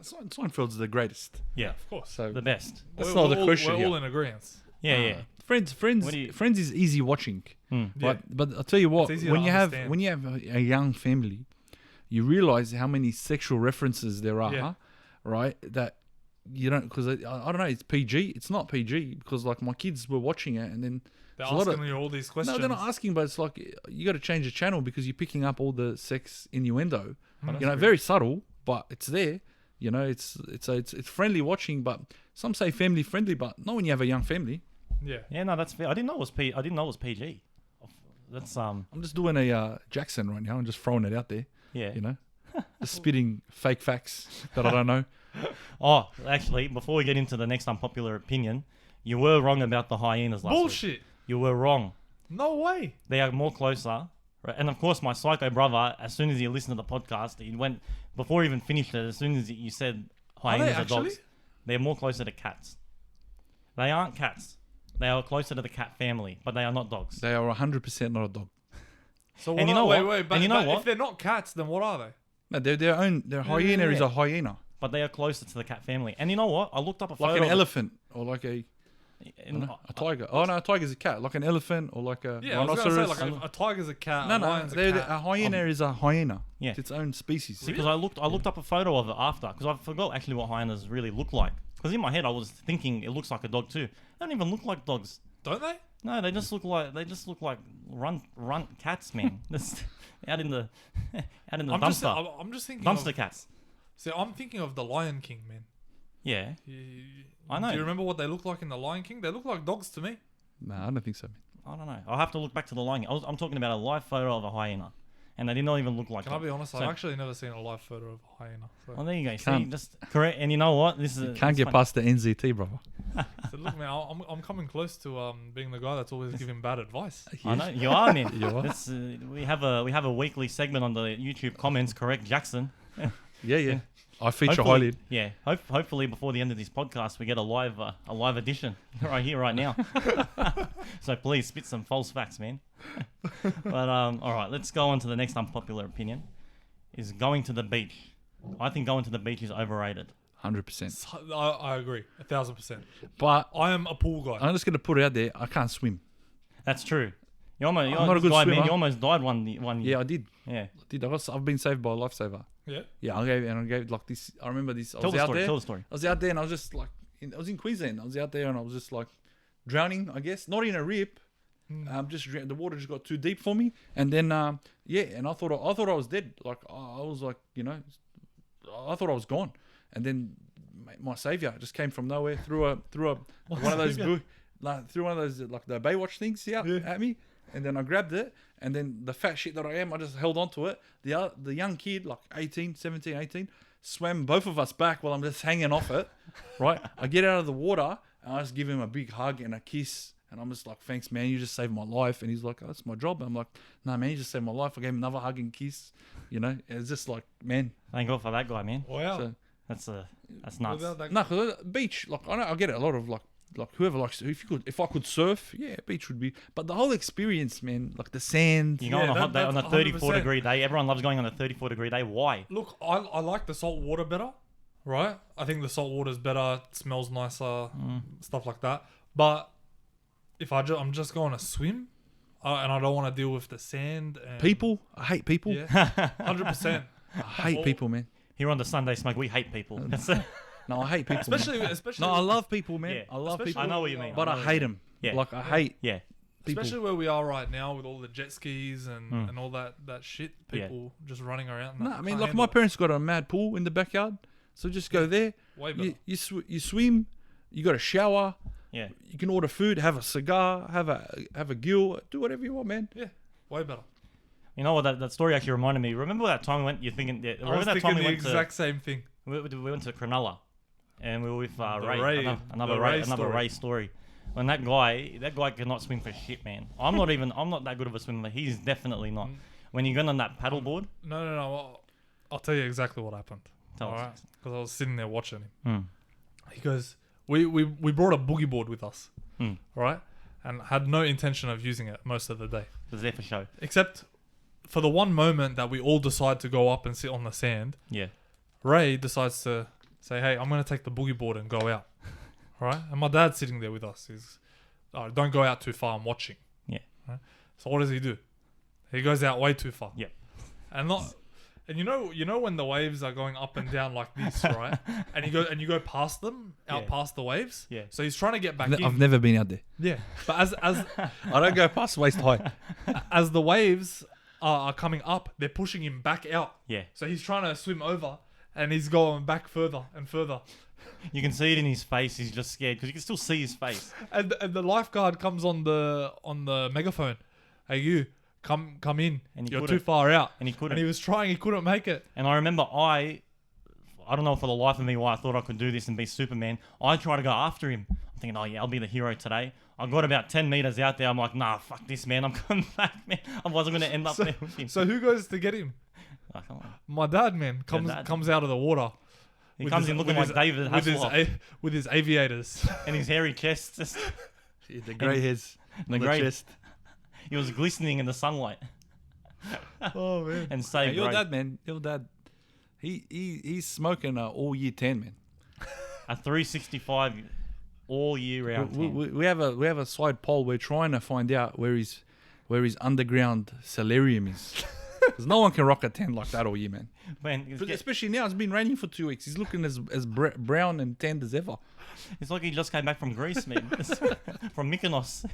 [SPEAKER 2] Seinfeld's the greatest.
[SPEAKER 1] yeah,
[SPEAKER 3] Of course.
[SPEAKER 2] So
[SPEAKER 1] the best.
[SPEAKER 2] that's not the question
[SPEAKER 3] We're
[SPEAKER 2] here.
[SPEAKER 3] all in agreement.
[SPEAKER 1] Yeah, yeah.
[SPEAKER 2] Friends
[SPEAKER 1] What do you-
[SPEAKER 2] is easy watching.
[SPEAKER 3] Yeah.
[SPEAKER 2] But I'll tell you what,
[SPEAKER 3] It's easy
[SPEAKER 2] when
[SPEAKER 3] to
[SPEAKER 2] you
[SPEAKER 3] understand.
[SPEAKER 2] have a young family, you realize how many sexual references there are,
[SPEAKER 3] Yeah.
[SPEAKER 2] right? That you don't, because I don't know, it's PG. It's not PG because my kids were watching it and then
[SPEAKER 3] They're
[SPEAKER 2] there's a lot
[SPEAKER 3] asking
[SPEAKER 2] of-
[SPEAKER 3] you all these questions.
[SPEAKER 2] no, they're not asking, but it's like you got to change the channel because you're picking up all the sex innuendo. Very subtle, but it's there. You know, it's friendly watching, but some say family friendly, but not when you have a young family.
[SPEAKER 3] Yeah.
[SPEAKER 1] Yeah, no, that's fair. I didn't know it was I didn't know it was PG. That's
[SPEAKER 2] I'm just doing a Jackson right now and just throwing it out there.
[SPEAKER 1] yeah.
[SPEAKER 2] You know, just spitting fake facts that I don't know.
[SPEAKER 1] Oh, actually, before we get into the next unpopular opinion, you were wrong about the hyenas last week.
[SPEAKER 3] Bullshit.
[SPEAKER 1] You were wrong.
[SPEAKER 3] No way.
[SPEAKER 1] They are more closer. Right? And of course, my psycho brother, as soon as he listened to the podcast, he went, before he even finished it, as soon as you said hyenas are
[SPEAKER 3] actually?
[SPEAKER 1] dogs, they're more closer to cats. They aren't cats. They are closer to the cat family, but they are not dogs.
[SPEAKER 2] They are 100% not a dog.
[SPEAKER 3] So
[SPEAKER 1] And you know
[SPEAKER 3] wait,
[SPEAKER 1] what?
[SPEAKER 3] wait, but,
[SPEAKER 1] And you know
[SPEAKER 3] but
[SPEAKER 1] what?
[SPEAKER 3] if they're not cats, then what are they?
[SPEAKER 2] No, they're their own. Their hyena is
[SPEAKER 1] yeah.
[SPEAKER 2] a hyena,
[SPEAKER 1] But they are closer to the cat family. And you know what? I looked up a photo
[SPEAKER 2] like an
[SPEAKER 1] of
[SPEAKER 2] elephant or like a
[SPEAKER 1] and
[SPEAKER 2] a tiger. Oh no, a tiger's a cat. Like an elephant or like a
[SPEAKER 3] Yeah, I was
[SPEAKER 2] rhinoceros.
[SPEAKER 3] gonna say like a tiger's a cat.
[SPEAKER 2] no,
[SPEAKER 3] a
[SPEAKER 2] no,
[SPEAKER 3] lion's a cat.
[SPEAKER 2] a hyena is a hyena.
[SPEAKER 1] Yeah.
[SPEAKER 2] It's its own species.
[SPEAKER 1] See, because I looked up a photo of it after, because I forgot actually what hyenas really look like. Because in my head I was thinking it looks like a dog too. They don't even look like dogs.
[SPEAKER 3] Don't they?
[SPEAKER 1] No, they just look like runt cats, man. Just out in the dumpster.
[SPEAKER 3] I'm just thinking.
[SPEAKER 1] Dumpster
[SPEAKER 3] Of,
[SPEAKER 1] cats.
[SPEAKER 3] see, I'm thinking of the Lion King, man.
[SPEAKER 1] Yeah,
[SPEAKER 3] You-
[SPEAKER 1] I know.
[SPEAKER 3] Do you remember what they look like in the Lion King? They look like dogs to me.
[SPEAKER 2] No, I don't think so. Man.
[SPEAKER 1] I don't know. I'll have to look back to the Lion King. I'm talking about a live photo of a hyena, and they did not even lock like.
[SPEAKER 3] Can I be honest?
[SPEAKER 1] So-
[SPEAKER 3] I've actually never seen a live photo of a hyena. So,
[SPEAKER 1] Well, there you go. See,
[SPEAKER 2] Can't-
[SPEAKER 1] just correct. And you know what? This is
[SPEAKER 2] Can't
[SPEAKER 1] it's
[SPEAKER 2] get
[SPEAKER 1] funny.
[SPEAKER 2] past the NZT, brother.
[SPEAKER 3] so look, man, I'm coming close to being the guy that's always giving bad advice.
[SPEAKER 1] I know you are, man.
[SPEAKER 2] You are.
[SPEAKER 1] This, we have a weekly segment on the YouTube comments. Correct, Jackson.
[SPEAKER 2] Yeah. I feature
[SPEAKER 1] Hopefully-
[SPEAKER 2] highly.
[SPEAKER 1] Yeah. Hopefully, before the end of this podcast, we get a live edition right here, right now. So please spit some false facts, man. But all right, let's go on to the next unpopular opinion. Is going to the beach. I think going to the beach is overrated.
[SPEAKER 2] 100%.
[SPEAKER 3] So, I agree, 1,000%.
[SPEAKER 2] But
[SPEAKER 3] I am a pool guy.
[SPEAKER 2] I'm just gonna put it out there. I can't swim.
[SPEAKER 1] That's true. You're
[SPEAKER 2] not a
[SPEAKER 1] this
[SPEAKER 2] good
[SPEAKER 1] guy, man.
[SPEAKER 2] swimmer.
[SPEAKER 1] You almost died one
[SPEAKER 2] Yeah,
[SPEAKER 1] year.
[SPEAKER 2] I did.
[SPEAKER 1] Yeah.
[SPEAKER 2] I've been saved by a lifesaver.
[SPEAKER 3] Yeah.
[SPEAKER 2] Yeah, I gave like this. I remember this. I
[SPEAKER 1] Tell
[SPEAKER 2] was
[SPEAKER 1] the
[SPEAKER 2] out
[SPEAKER 1] story.
[SPEAKER 2] there.
[SPEAKER 1] Tell the story.
[SPEAKER 2] I was out there and I was just like, I was in Queensland. I was out there and I was just like drowning, I guess. Not in a rip. The water just got too deep for me. And then, and I thought I was dead. Like, I was like, I thought I was gone. And then my savior just came from nowhere, threw one of those, threw one of those, like the Baywatch things at me. And then I grabbed it. And then the fat shit that I am, I just held on to it. The young kid, like 17, 18, swam both of us back while I'm just hanging off it, right? I get out of the water and I just give him a big hug and a kiss. And I'm just like, thanks, man. You just saved my life. And he's like, oh, that's my job. And I'm like, nah, man, you just saved my life. I gave him another hug and kiss. It's just like, man.
[SPEAKER 1] Thank God for that guy, man.
[SPEAKER 3] Wow.
[SPEAKER 2] So,
[SPEAKER 1] That's nuts.
[SPEAKER 3] Without that-
[SPEAKER 2] no, because beach, like, I get it. A lot of like whoever likes, if I could surf, yeah, beach would be. But the whole experience, man, like the sand.
[SPEAKER 1] You go on a hot day, on a
[SPEAKER 3] that's
[SPEAKER 1] 34
[SPEAKER 3] 100%.
[SPEAKER 1] degree day. Everyone loves going on a 34 degree day. Why?
[SPEAKER 3] Look, I like the salt water better, right? I think the salt water is better. It smells nicer, stuff like that. But if I'm just going to swim, and I don't want to deal with the sand and
[SPEAKER 2] People, I hate people.
[SPEAKER 3] Yeah, 100%.
[SPEAKER 2] I hate people, man.
[SPEAKER 1] Here on the Sunday Smoke, we hate people. That's it.
[SPEAKER 2] No, I hate people. man.
[SPEAKER 3] Especially.
[SPEAKER 2] No, I love people, man.
[SPEAKER 1] Yeah.
[SPEAKER 2] I love
[SPEAKER 3] Especially-
[SPEAKER 2] people.
[SPEAKER 1] I know what you mean.
[SPEAKER 2] But I hate them.
[SPEAKER 1] Yeah.
[SPEAKER 2] Like I hate
[SPEAKER 1] Yeah.
[SPEAKER 2] people.
[SPEAKER 3] Especially where we are right now with all the jet skis and all that shit.
[SPEAKER 1] Yeah.
[SPEAKER 3] People just running around.
[SPEAKER 2] No, I mean,
[SPEAKER 3] can't
[SPEAKER 2] like
[SPEAKER 3] handle
[SPEAKER 2] my
[SPEAKER 3] it.
[SPEAKER 2] parents got a mad pool in the backyard, so just go there.
[SPEAKER 3] Way better.
[SPEAKER 2] You swim. You got a shower.
[SPEAKER 1] Yeah.
[SPEAKER 2] You can order food, have a cigar, have a gill, do whatever you want, man.
[SPEAKER 3] Yeah, way better.
[SPEAKER 1] You know what? That story actually reminded me. Remember that time we went? You're thinking? Yeah,
[SPEAKER 3] I
[SPEAKER 1] remember
[SPEAKER 3] was
[SPEAKER 1] that
[SPEAKER 3] thinking
[SPEAKER 1] time we
[SPEAKER 3] the
[SPEAKER 1] went
[SPEAKER 3] exact same thing.
[SPEAKER 1] we went to Cronulla, and we were with
[SPEAKER 3] The
[SPEAKER 1] Ray.
[SPEAKER 3] Ray-
[SPEAKER 1] Another
[SPEAKER 3] the
[SPEAKER 1] Ray.
[SPEAKER 3] Ray
[SPEAKER 1] Another
[SPEAKER 3] story.
[SPEAKER 1] Ray story. When that guy cannot swim for shit, man. I'm not that good of a swimmer. He's definitely not. When you got on that paddleboard,
[SPEAKER 3] No. I'll tell you exactly what happened.
[SPEAKER 1] Tell us.
[SPEAKER 3] Because I was sitting there watching him.
[SPEAKER 1] Hmm.
[SPEAKER 3] He goes, we brought a boogie board with us,
[SPEAKER 1] Hmm.
[SPEAKER 3] right? And had no intention of using it most of the day.
[SPEAKER 1] it was there for show.
[SPEAKER 3] Except for the one moment that we all decide to go up and sit on the sand,
[SPEAKER 1] Yeah.
[SPEAKER 3] Ray decides to say, hey, I'm going to take the boogie board and go out. Right? And my dad's sitting there with us. He's, don't go out too far, I'm watching.
[SPEAKER 1] Yeah.
[SPEAKER 3] Right? So what does he do? He goes out way too far.
[SPEAKER 1] Yep.
[SPEAKER 3] And you know when the waves are going up and down like this, right? And you go past them, out
[SPEAKER 1] Yeah.
[SPEAKER 3] past the waves.
[SPEAKER 1] Yeah.
[SPEAKER 3] So he's trying to get back in.
[SPEAKER 2] I've never been out there.
[SPEAKER 3] Yeah. But as
[SPEAKER 2] I don't go past waist high.
[SPEAKER 3] as the waves are coming up, they're pushing him back out.
[SPEAKER 1] Yeah.
[SPEAKER 3] So he's trying to swim over, and he's going back further and further.
[SPEAKER 1] You can see it in his face. He's just scared because you can still see his face.
[SPEAKER 3] And the lifeguard comes on the megaphone. Hey, you come in.
[SPEAKER 1] And he
[SPEAKER 3] You're
[SPEAKER 1] couldn't.
[SPEAKER 3] too far out.
[SPEAKER 1] And he couldn't.
[SPEAKER 3] And he was trying. He couldn't make it.
[SPEAKER 1] And I remember I don't know for the life of me why I thought I could do this and be Superman. I tried to go after him. I'm thinking, oh yeah, I'll be the hero today. I got about 10 meters out there. I'm like, nah, fuck this, man. I'm coming back, man. Otherwise, I'm going to end up there with him.
[SPEAKER 3] So who goes to get him?
[SPEAKER 1] Oh, come on.
[SPEAKER 3] My dad, man, comes out of the water.
[SPEAKER 1] He
[SPEAKER 3] with
[SPEAKER 1] comes
[SPEAKER 3] his-
[SPEAKER 1] in looking
[SPEAKER 3] with
[SPEAKER 1] like
[SPEAKER 3] his-
[SPEAKER 1] David
[SPEAKER 3] with his
[SPEAKER 1] Hasselhoff
[SPEAKER 3] with his aviators.
[SPEAKER 1] and his hairy chest. Just,
[SPEAKER 2] Yeah, the grey hairs
[SPEAKER 1] the
[SPEAKER 2] on the
[SPEAKER 1] grey-
[SPEAKER 2] chest.
[SPEAKER 1] he was glistening in the sunlight
[SPEAKER 3] Oh man.
[SPEAKER 1] and
[SPEAKER 2] Hey,
[SPEAKER 1] saved
[SPEAKER 2] your
[SPEAKER 1] Ray.
[SPEAKER 2] dad, man. Your dad. He's smoking all year 10, man.
[SPEAKER 1] A 365 all year round.
[SPEAKER 2] We have a side poll. We're trying to find out where his underground solarium is. Because no one can rock a 10 like that all year, man.
[SPEAKER 1] Man, it's,
[SPEAKER 2] Especially now, it's been raining for 2 weeks. He's looking as brown and tanned as ever.
[SPEAKER 1] it's like he just came back from Greece, man. From Mykonos.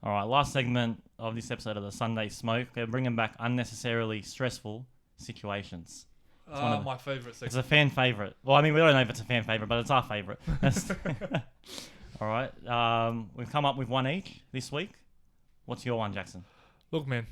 [SPEAKER 1] All right, last segment of this episode of the Sunday Smoke. We're bringing back unnecessarily stressful situations. one of the-
[SPEAKER 3] My favorite
[SPEAKER 1] It's
[SPEAKER 3] section.
[SPEAKER 1] a fan favorite. Well, I mean, we don't know if it's a fan favorite, but it's our favorite. All right. We've come up with one each this week. What's your one, Jackson?
[SPEAKER 3] Look, man,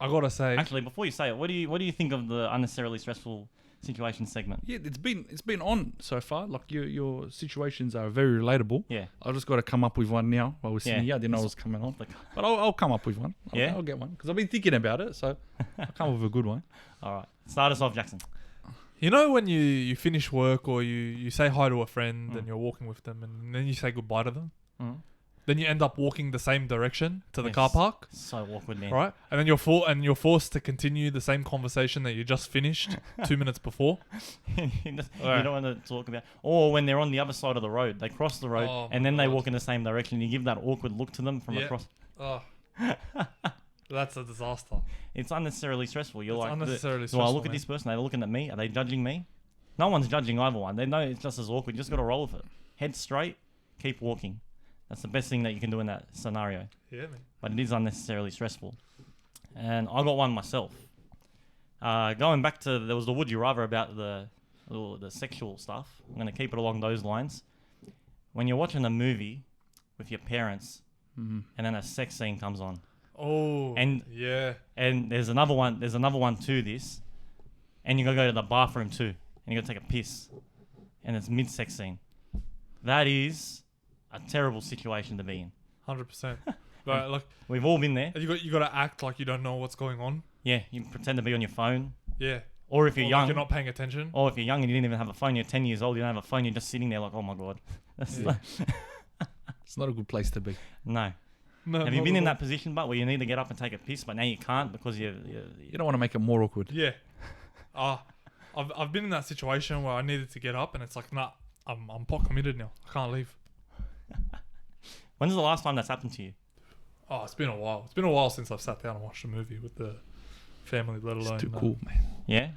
[SPEAKER 3] I gotta say,
[SPEAKER 1] Actually, before you say it, what do you think of the unnecessarily stressful situation segment?
[SPEAKER 2] Yeah, it's been on so far. Like your situations are very relatable.
[SPEAKER 1] Yeah.
[SPEAKER 2] I just got to come up with one now while we're sitting
[SPEAKER 1] Yeah.
[SPEAKER 2] here. I didn't know it was coming on,
[SPEAKER 1] Like,
[SPEAKER 2] but I'll come up with one.
[SPEAKER 1] Yeah?
[SPEAKER 2] I'll get one because I've been thinking about it. So I'll come up with a good one.
[SPEAKER 1] all right. Start us off, Jackson.
[SPEAKER 3] you know when you finish work or you say hi to a friend
[SPEAKER 1] Mm.
[SPEAKER 3] and you're walking with them and then you say goodbye to them,
[SPEAKER 1] Mm.
[SPEAKER 3] then you end up walking the same direction to the
[SPEAKER 1] Yes.
[SPEAKER 3] car park,
[SPEAKER 1] So awkward, man.
[SPEAKER 3] right? And then you're forced to continue the same conversation that you just finished 2 minutes before.
[SPEAKER 1] you
[SPEAKER 3] Alright.
[SPEAKER 1] don't want to talk about. Or when they're on the other side of the road, they cross the road
[SPEAKER 3] Oh,
[SPEAKER 1] and
[SPEAKER 3] my
[SPEAKER 1] then they
[SPEAKER 3] God.
[SPEAKER 1] walk in the same direction. You give that awkward look to them from
[SPEAKER 3] Yeah.
[SPEAKER 1] across.
[SPEAKER 3] Oh, that's a disaster.
[SPEAKER 1] It's unnecessarily stressful. You're
[SPEAKER 3] It's
[SPEAKER 1] like,
[SPEAKER 3] unnecessarily
[SPEAKER 1] do I
[SPEAKER 3] stressful,
[SPEAKER 1] look at
[SPEAKER 3] man.
[SPEAKER 1] this person? Are they looking at me? Are they judging me? No one's judging either one. They know it's just as awkward. You just got to roll with it. Head straight, keep walking. That's the best thing that you can do in that scenario.
[SPEAKER 3] Yeah, man.
[SPEAKER 1] But it is unnecessarily stressful. And I got one myself. Going back to, there was the would you rather about the sexual stuff. I'm going to keep it along those lines. When you're watching a movie with your parents and then a sex scene comes on,
[SPEAKER 3] Oh,
[SPEAKER 1] And-
[SPEAKER 3] yeah.
[SPEAKER 1] and there's another one to this, and you gotta go to the bathroom too, and you gotta take a piss, and it's mid-sex scene. That is a terrible situation to be in.
[SPEAKER 3] 100%. But like
[SPEAKER 1] We've all been there.
[SPEAKER 3] you got to act like you don't know what's going on.
[SPEAKER 1] Yeah, you pretend to be on your phone,
[SPEAKER 3] Yeah.
[SPEAKER 1] or if you're
[SPEAKER 3] Or
[SPEAKER 1] young,
[SPEAKER 3] like you're not paying attention.
[SPEAKER 1] or if you're young and you didn't even have a phone, you're 10 years old, you don't have a phone, you're just sitting there like, oh my god. That's
[SPEAKER 3] Yeah.
[SPEAKER 1] like,
[SPEAKER 2] It's not a good place to be.
[SPEAKER 1] no.
[SPEAKER 3] No,
[SPEAKER 1] Have you
[SPEAKER 3] not
[SPEAKER 1] been
[SPEAKER 3] at
[SPEAKER 1] in
[SPEAKER 3] all.
[SPEAKER 1] that position, but where you need to get up and take a piss, but now you can't because
[SPEAKER 2] You don't want to make it more awkward.
[SPEAKER 3] Yeah. I've been in that situation where I needed to get up and it's like, nah, I'm pot committed now. I can't leave.
[SPEAKER 1] When's the last time that's happened to you?
[SPEAKER 3] Oh, it's been a while. It's been a while since I've sat down and watched a movie with the family, let alone.
[SPEAKER 2] It's too cool, man.
[SPEAKER 1] Yeah,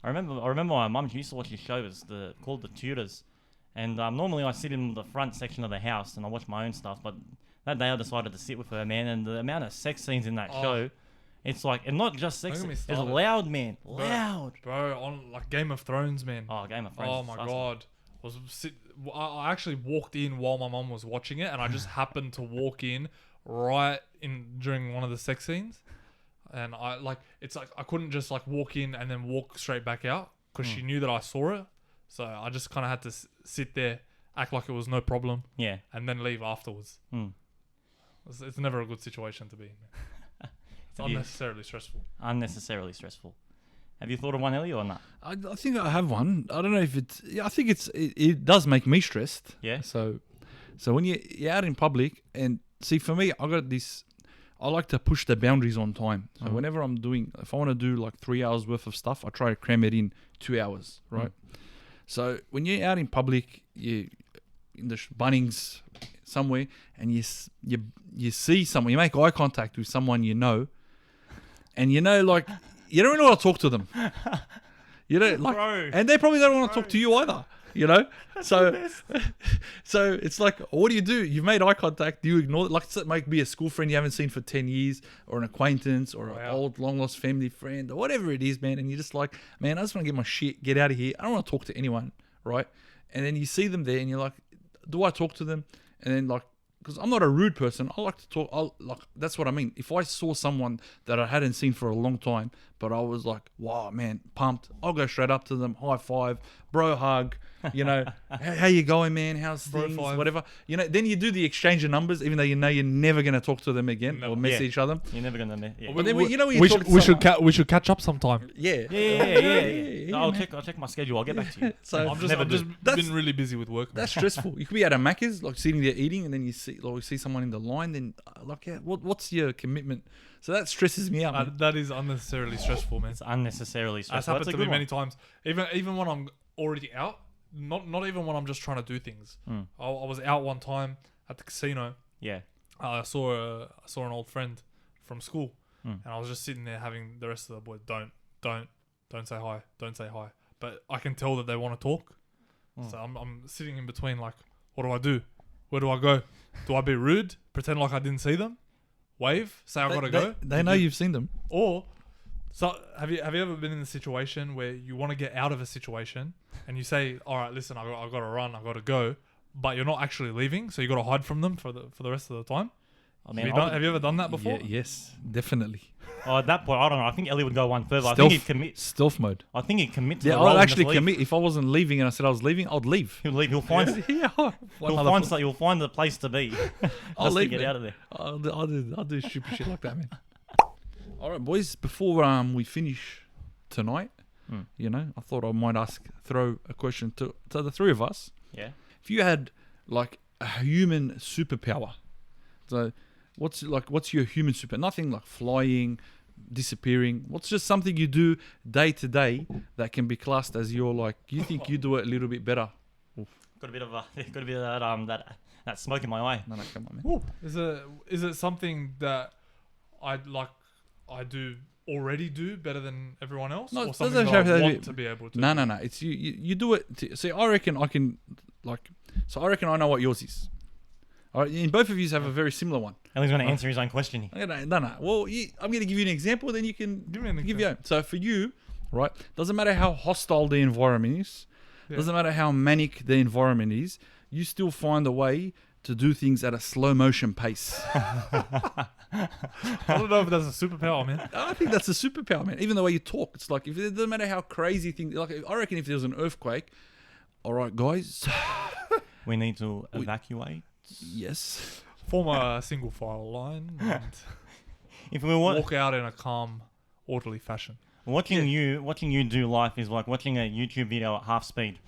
[SPEAKER 1] I remember my mum. She used to watch this show. It's called The Tudors, and normally I sit in the front section of the house and I watch my own stuff. But that day I decided to sit with her, man. And the amount of sex scenes in that
[SPEAKER 3] Oh.
[SPEAKER 1] show, it's like, and not just sex.
[SPEAKER 3] Don't get me
[SPEAKER 1] It's
[SPEAKER 3] started.
[SPEAKER 1] loud, man, loud.
[SPEAKER 3] Bro, on like Game of Thrones, man.
[SPEAKER 1] Oh, Game of Thrones.
[SPEAKER 3] Oh
[SPEAKER 1] is
[SPEAKER 3] my
[SPEAKER 1] disgusting.
[SPEAKER 3] god. I actually walked in while my mum was watching it, and I just happened to walk in right in during one of the sex scenes, and it's like I couldn't just like walk in and then walk straight back out because she knew that I saw it, so I just kind of had to sit there, act like it was no problem,
[SPEAKER 1] Yeah.
[SPEAKER 3] and then leave afterwards.
[SPEAKER 1] Mm.
[SPEAKER 3] It's never a good situation to be in. Man. It's
[SPEAKER 1] Have you-
[SPEAKER 3] unnecessarily stressful.
[SPEAKER 1] Unnecessarily stressful. Have you thought of one, Ellie, or not?
[SPEAKER 2] I think I have one. I don't know if it's. Yeah, I think it does make me stressed.
[SPEAKER 1] Yeah.
[SPEAKER 2] So when you're out in public and see, for me, I got this. I like to push the boundaries on time. So whenever I'm doing, if I want to do like 3 hours worth of stuff, I try to cram it in 2 hours, right? So when you're out in public, you in the Bunnings somewhere, and you see someone, you make eye contact with someone you know, and like you don't really want to talk to them. You know, like,
[SPEAKER 1] Bro.
[SPEAKER 2] and they probably don't want to talk to you either. You know, so so it's like, what do? You've made eye contact. Do you ignore it? Like, it might be a school friend you haven't seen for 10 years, or an acquaintance, or an old long lost family friend, or whatever it is, man. And you're just like, man, I just want to get my shit, get out of here. I don't want to talk to anyone, right? And then you see them there, and you're like, do I talk to them? And then like, because I'm not a rude person, I like to talk. That's what I mean. If I saw someone that I hadn't seen for a long time, but I was like, wow, man, pumped, I'll go straight up to them, high five, bro hug, you know, how you going, man? How's things? Whatever. You know, then you do the exchange of numbers, even though you know you're never going to talk to them again or mess each other.
[SPEAKER 1] You're never going to. Yeah.
[SPEAKER 3] But
[SPEAKER 2] then you know, when
[SPEAKER 3] we should catch up sometime.
[SPEAKER 1] Yeah. I'll check my schedule. I'll get back to you.
[SPEAKER 2] So
[SPEAKER 3] I've just been really busy with work.
[SPEAKER 2] That's stressful. You could be at a Macca's, like sitting there eating, and then you see someone in the line. Then like, what's your commitment? So that stresses me out.
[SPEAKER 3] That is unnecessarily stressful, man.
[SPEAKER 1] It's unnecessarily stressful.
[SPEAKER 3] That's happened to me many times. Even when I'm already out, not even when I'm just trying to do things. I was out one time at the casino.
[SPEAKER 1] Yeah.
[SPEAKER 3] I saw an old friend from school, and I was just sitting there having the rest of the boys don't say hi. But I can tell that they want to talk. So I'm sitting in between, like, what do I do? Where do I go? Do I be rude? Pretend like I didn't see them? Wave? Say I gotta go?
[SPEAKER 2] They know you've seen them.
[SPEAKER 3] Or, so have you ever been in a situation where you want to get out of a situation and you say, all right, listen, I got to run, I got to go, but you're not actually leaving, so you got to hide from them for the rest of the time?
[SPEAKER 1] I mean,
[SPEAKER 3] have you ever done that before?
[SPEAKER 2] Yeah, yes, definitely.
[SPEAKER 1] Oh, at that point, I don't know. I think Ellie would go one further. I think he'd commit.
[SPEAKER 2] Stealth mode.
[SPEAKER 1] I think he'd commit to
[SPEAKER 2] Yeah,
[SPEAKER 1] the role
[SPEAKER 2] I'd
[SPEAKER 1] and
[SPEAKER 2] actually
[SPEAKER 1] just leave.
[SPEAKER 2] commit. If I wasn't leaving and I said I was leaving, I'd leave.
[SPEAKER 1] He'll leave. He'll find. He'll find the place to be.
[SPEAKER 2] I'll
[SPEAKER 1] just
[SPEAKER 2] leave,
[SPEAKER 1] to get
[SPEAKER 2] man.
[SPEAKER 1] out of there.
[SPEAKER 2] I'll do stupid shit like that, man. All right, boys. Before we finish tonight, you know, I thought I might throw a question to the three of us.
[SPEAKER 1] Yeah.
[SPEAKER 2] If you had like a human superpower, so what's your human super? Nothing like flying, disappearing. What's just something you do day to day that can be classed as your, like, you think you do it a little bit better?
[SPEAKER 1] Got a bit of that smoke in my eye.
[SPEAKER 2] No, come on, man.
[SPEAKER 3] Is it something that I already do better than everyone else?
[SPEAKER 2] No,
[SPEAKER 3] or
[SPEAKER 2] it
[SPEAKER 3] something
[SPEAKER 2] doesn't
[SPEAKER 3] that I
[SPEAKER 2] have to
[SPEAKER 3] want
[SPEAKER 2] be-
[SPEAKER 3] to be able to?
[SPEAKER 2] No. It's you do it. See, I reckon I can, like. So I reckon I know what yours is. All right, and both of you have a very similar one.
[SPEAKER 1] Ellie's going to answer his own question.
[SPEAKER 2] No. Well, I'm going to give you an example, then you can
[SPEAKER 3] Give me an
[SPEAKER 2] give your own. So for you, right, doesn't matter how hostile the environment is, doesn't matter how manic the environment is, you still find a way to do things at a slow motion pace.
[SPEAKER 3] I don't know if that's a superpower, man.
[SPEAKER 2] I think that's a superpower, man. Even the way you talk, it's like, if it doesn't matter how crazy things. Like, I reckon if there was an earthquake, all right, guys.
[SPEAKER 1] We need to evacuate.
[SPEAKER 2] Yes.
[SPEAKER 3] Form a single file line and
[SPEAKER 1] If we were
[SPEAKER 3] walk out in a calm, orderly fashion.
[SPEAKER 1] watching you do life is like watching a YouTube video at half speed.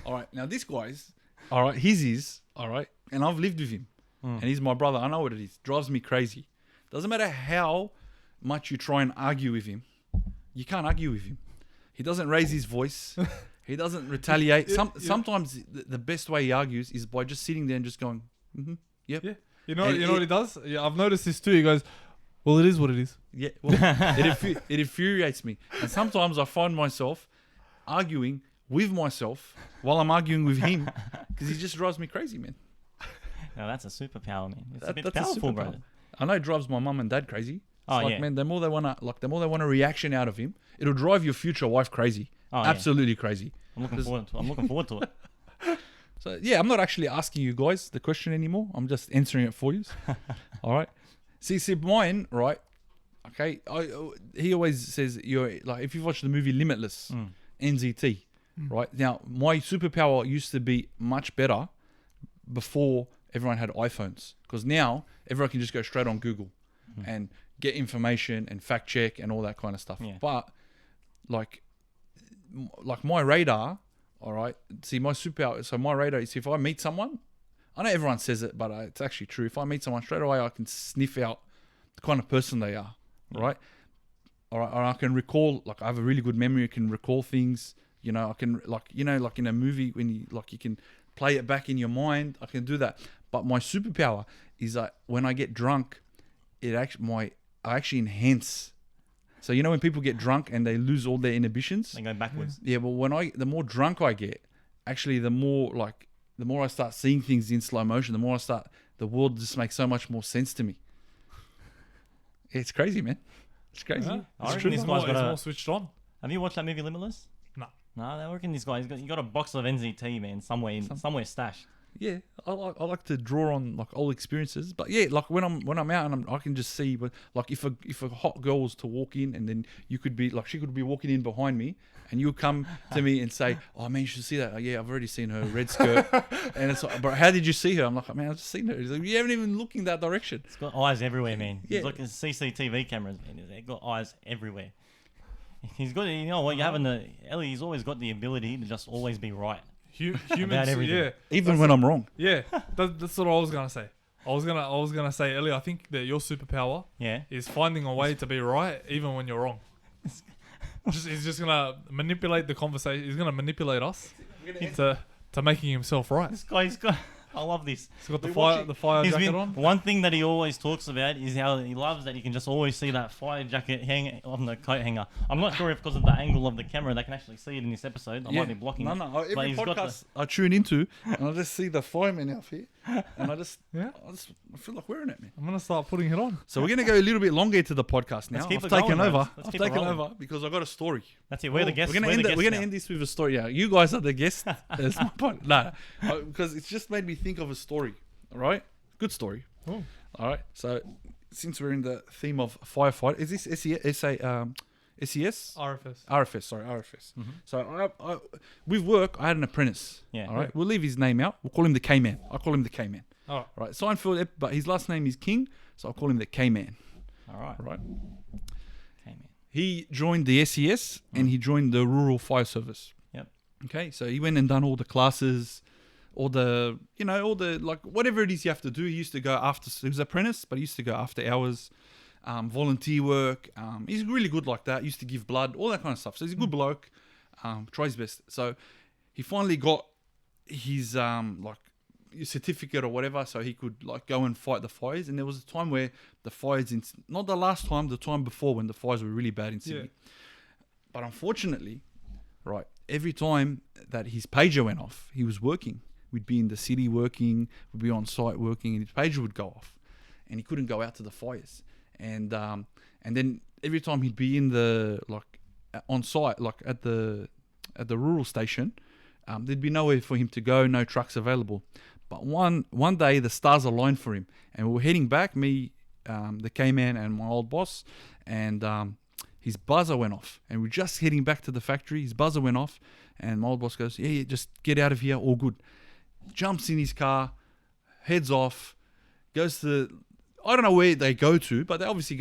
[SPEAKER 2] All right. Now this guy's, all right, his is, all right, and I've lived with him, and he's my brother. I know what it is. Drives me crazy. Doesn't matter how much you try and argue with him, you can't argue with him. He doesn't raise his voice. He doesn't retaliate. Sometimes the best way he argues is by just sitting there and just going, yep.
[SPEAKER 3] Yeah. You know what he does? Yeah, I've noticed this too. He goes, well, it is what it is.
[SPEAKER 2] Yeah, well, it infuriates me. And sometimes I find myself arguing with myself while I'm arguing with him because he just drives me crazy, man.
[SPEAKER 1] Now that's a superpower, man. It's a bit
[SPEAKER 2] That's
[SPEAKER 1] powerful,
[SPEAKER 2] superpower.
[SPEAKER 1] bro.
[SPEAKER 2] I know it drives my mum and dad crazy. It's
[SPEAKER 1] Oh,
[SPEAKER 2] like,
[SPEAKER 1] yeah.
[SPEAKER 2] man, the more they want a reaction out of him, it'll drive your future wife crazy.
[SPEAKER 1] Oh, yeah.
[SPEAKER 2] Absolutely crazy.
[SPEAKER 1] I'm looking forward to it.
[SPEAKER 2] So yeah, I'm not actually asking you guys the question anymore. I'm just answering it for you. All right. See, mine, right? Okay. He always says you're like, if you've watched the movie Limitless, NZT, right? Now, my superpower used to be much better before everyone had iPhones, because now everyone can just go straight on Google and get information and fact check and all that kind of stuff.
[SPEAKER 1] Yeah.
[SPEAKER 2] But like my radar. All right. See, my superpower. So my radar is, if I meet someone, I know everyone says it, but it's actually true. If I meet someone straight away, I can sniff out the kind of person they are. Right. All right. Or I can recall. Like, I have a really good memory. I can recall things. You know, I can like in a movie when you can play it back in your mind. I can do that. But my superpower is that when I get drunk, I actually enhance. So you know when people get drunk and they lose all their inhibitions?
[SPEAKER 1] They go backwards.
[SPEAKER 2] Yeah, but the more drunk I get, actually the more I start seeing things in slow motion, the world just makes so much more sense to me. It's crazy, man. It's crazy.
[SPEAKER 3] Yeah.
[SPEAKER 1] I
[SPEAKER 3] It's
[SPEAKER 1] reckon
[SPEAKER 3] true.
[SPEAKER 1] this
[SPEAKER 3] It's
[SPEAKER 1] guy's
[SPEAKER 3] more,
[SPEAKER 1] got
[SPEAKER 3] it's
[SPEAKER 1] a-
[SPEAKER 3] more switched on.
[SPEAKER 1] Have you watched that movie Limitless?
[SPEAKER 3] No.
[SPEAKER 1] No, I reckon this guy, he got a box of NZT, man, somewhere stashed.
[SPEAKER 2] Yeah, I like to draw on like old experiences, but yeah, like when I'm out and I can just see, but like if a hot girl was to walk in and then you could be like she could be walking in behind me and you come to me and say, oh man, you should see that. Oh, yeah, I've already seen her red skirt, and it's like, but how did you see her? I'm like, man, I've just seen her. He's like, you haven't even looked in that direction.
[SPEAKER 1] It's got eyes everywhere, man.
[SPEAKER 2] Yeah.
[SPEAKER 1] He's like CCTV cameras, man. He's got eyes everywhere. He's got, you know what, Ellie, he's always got the ability to just always be right.
[SPEAKER 3] Humans,
[SPEAKER 1] everything.
[SPEAKER 3] yeah,
[SPEAKER 2] Even when I'm wrong.
[SPEAKER 3] yeah. That's what I was gonna say. I was gonna say, Ellie. I think that your superpower
[SPEAKER 1] Yeah.
[SPEAKER 3] is finding a way to be right even when you're wrong. He's just gonna manipulate the conversation. He's gonna manipulate us into making himself right.
[SPEAKER 1] This guy's got, I love this.
[SPEAKER 3] He's got the fire
[SPEAKER 1] He's
[SPEAKER 3] jacket
[SPEAKER 1] been-
[SPEAKER 3] on.
[SPEAKER 1] One thing that he always talks about is how he loves that you can just always see that fire jacket hang on the coat hanger. I'm not sure if because of the angle of the camera they can actually see it in this episode. I might be blocking it.
[SPEAKER 2] No.
[SPEAKER 1] but
[SPEAKER 2] Every
[SPEAKER 1] he's got
[SPEAKER 2] podcast I tune into, and I just see the fireman outfit, and I feel like wearing it, man.
[SPEAKER 3] I'm gonna start putting it on.
[SPEAKER 2] So we're gonna go a little bit longer into the podcast now.
[SPEAKER 1] Let's keep
[SPEAKER 2] I've
[SPEAKER 1] it
[SPEAKER 2] taken
[SPEAKER 1] going,
[SPEAKER 2] over.
[SPEAKER 1] mate. Let's
[SPEAKER 2] I've
[SPEAKER 1] keep it
[SPEAKER 2] taken
[SPEAKER 1] rolling.
[SPEAKER 2] over because I got a story.
[SPEAKER 1] That's it. We're the guests.
[SPEAKER 2] We're gonna end this with a story. Yeah, you guys are the guests. It's my point. No, because it's just made me think of a story. All right, good story.
[SPEAKER 3] Oh.
[SPEAKER 2] All right. So since we're in the theme of firefight, is this SES?
[SPEAKER 3] RFS.
[SPEAKER 2] RFS, sorry, RFS. So I with work, I had an apprentice.
[SPEAKER 1] Yeah.
[SPEAKER 2] All right. We'll leave his name out. We'll call him the K-Man. I call him the K-Man.
[SPEAKER 3] All right.
[SPEAKER 2] Right. Seinfeld, but his last name is King, so I'll call him the K-Man.
[SPEAKER 1] All right.
[SPEAKER 2] Right.
[SPEAKER 1] Okay, man.
[SPEAKER 2] He joined the SES and he joined the Rural Fire Service.
[SPEAKER 1] Yep.
[SPEAKER 2] Okay. So he went and done all the classes, all the like whatever it is you have to do. He used to go after. He was an apprentice, but he used to go after hours. Volunteer work. He's really good like that. Used to give blood, all that kind of stuff. So he's a good bloke. Tries his best. So he finally got his certificate or whatever, so he could like go and fight the fires. And there was a time where the fires, not the last time, the time before when the fires were really bad in Sydney.
[SPEAKER 3] Yeah.
[SPEAKER 2] But unfortunately, right, every time that his pager went off, he was working. We'd be in the city working, we'd be on site working, and his pager would go off, and he couldn't go out to the fires. And then every time he'd be in the on site, like at the rural station, there'd be nowhere for him to go, no trucks available. But one day the stars aligned for him, and we were heading back, me, the K-Man, and my old boss, and his buzzer went off, and we're just heading back to the factory. His buzzer went off, and my old boss goes, "Yeah, just get out of here, all good." Jumps in his car, heads off, goes to, I don't know where they go to, but they obviously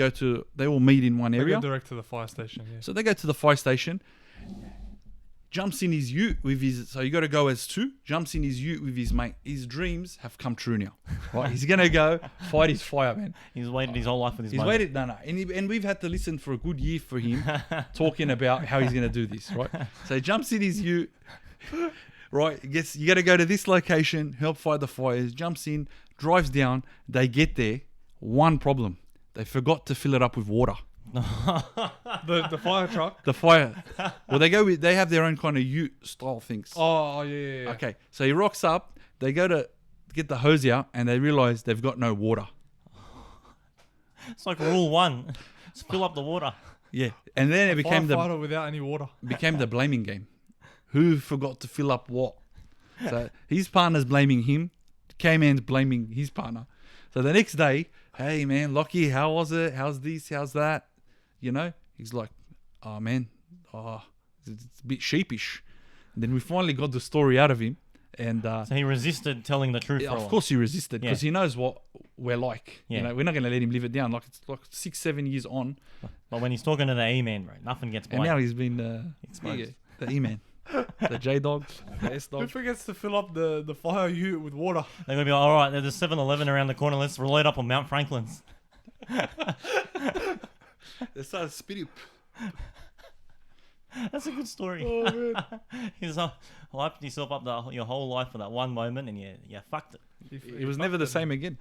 [SPEAKER 2] they all meet in one
[SPEAKER 3] They
[SPEAKER 2] area.
[SPEAKER 3] go direct to the fire station. Yeah.
[SPEAKER 2] So they go to the fire station, jumps in his ute with his, so you got to go as two, jumps in his ute with his mate. His dreams have come true now. Right? He's going to go fight his fire, man.
[SPEAKER 1] He's waited his whole life for this
[SPEAKER 2] He's
[SPEAKER 1] moment.
[SPEAKER 2] waited, no. And we've had to listen for a good year for him talking about how he's going to do this, right? So he jumps in his ute, right? You got to go to this location, help fight the fires, jumps in, drives down. They get there. One problem. They forgot to fill it up with water.
[SPEAKER 3] The fire truck.
[SPEAKER 2] The fire. Well, they have their own kind of ute style things.
[SPEAKER 3] Oh yeah.
[SPEAKER 2] Okay. So he rocks up. They go to get the hose out and they realize they've got no water.
[SPEAKER 1] It's like rule one. Just fill up the water.
[SPEAKER 2] Yeah. And then it became
[SPEAKER 3] Firefighter without any water.
[SPEAKER 2] the blaming game. Who forgot to fill up what? So his partner's blaming him. K-Man's blaming his partner. So the next day, hey man, Lockie, how was it? How's this? How's that? You know? He's like, oh man, it's a bit sheepish. And then we finally got the story out of him. And
[SPEAKER 1] So he resisted telling the truth.
[SPEAKER 2] yeah,
[SPEAKER 1] for a
[SPEAKER 2] of
[SPEAKER 1] while.
[SPEAKER 2] course he resisted because
[SPEAKER 1] Yeah.
[SPEAKER 2] he knows what we're like.
[SPEAKER 1] Yeah.
[SPEAKER 2] You know, we're not going to let him live it down. Like it's like 6-7 years on,
[SPEAKER 1] But when he's talking to the E-man, bro, nothing gets
[SPEAKER 2] and
[SPEAKER 1] by.
[SPEAKER 2] now he's been
[SPEAKER 1] Exposed.
[SPEAKER 2] the E-man, the J-dog, the
[SPEAKER 3] Who
[SPEAKER 2] S-dog.
[SPEAKER 3] forgets to fill up the fire ute with water?
[SPEAKER 1] They're going to be like, all right, there's a 7-Eleven around the corner. Let's load up on Mount Franklin's.
[SPEAKER 2] They started spitting.
[SPEAKER 1] That's a good story.
[SPEAKER 3] Oh man.
[SPEAKER 1] He's hyped yourself up your whole life for that one moment and you fucked it.
[SPEAKER 2] It was never the same again.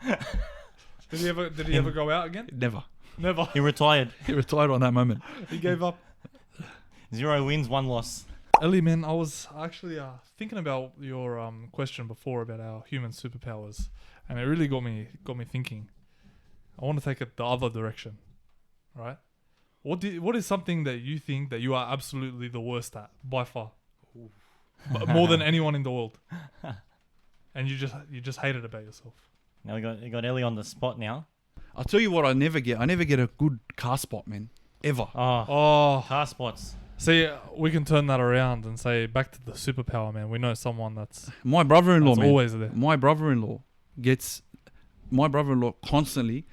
[SPEAKER 3] Did he ever go out again?
[SPEAKER 2] Never.
[SPEAKER 3] Never.
[SPEAKER 1] He retired.
[SPEAKER 2] He retired on that moment.
[SPEAKER 3] He gave up.
[SPEAKER 1] 0 wins, 1 loss.
[SPEAKER 3] Ellie, man, I was actually thinking about your question before about our human superpowers, and it really got me thinking. I want to take it the other direction, right? What is something that you think that you are absolutely the worst at by far, but more than anyone in the world, and you just hate it about yourself?
[SPEAKER 1] Now we got Ellie on the spot now.
[SPEAKER 2] I'll tell you what I never get. I never get a good car spot, man. Ever.
[SPEAKER 3] Oh,
[SPEAKER 1] Car spots.
[SPEAKER 3] see, we can turn that around and say back to the superpower, man. We know someone that's
[SPEAKER 2] My brother-in-law, man.
[SPEAKER 3] always there.
[SPEAKER 2] My brother-in-law constantly,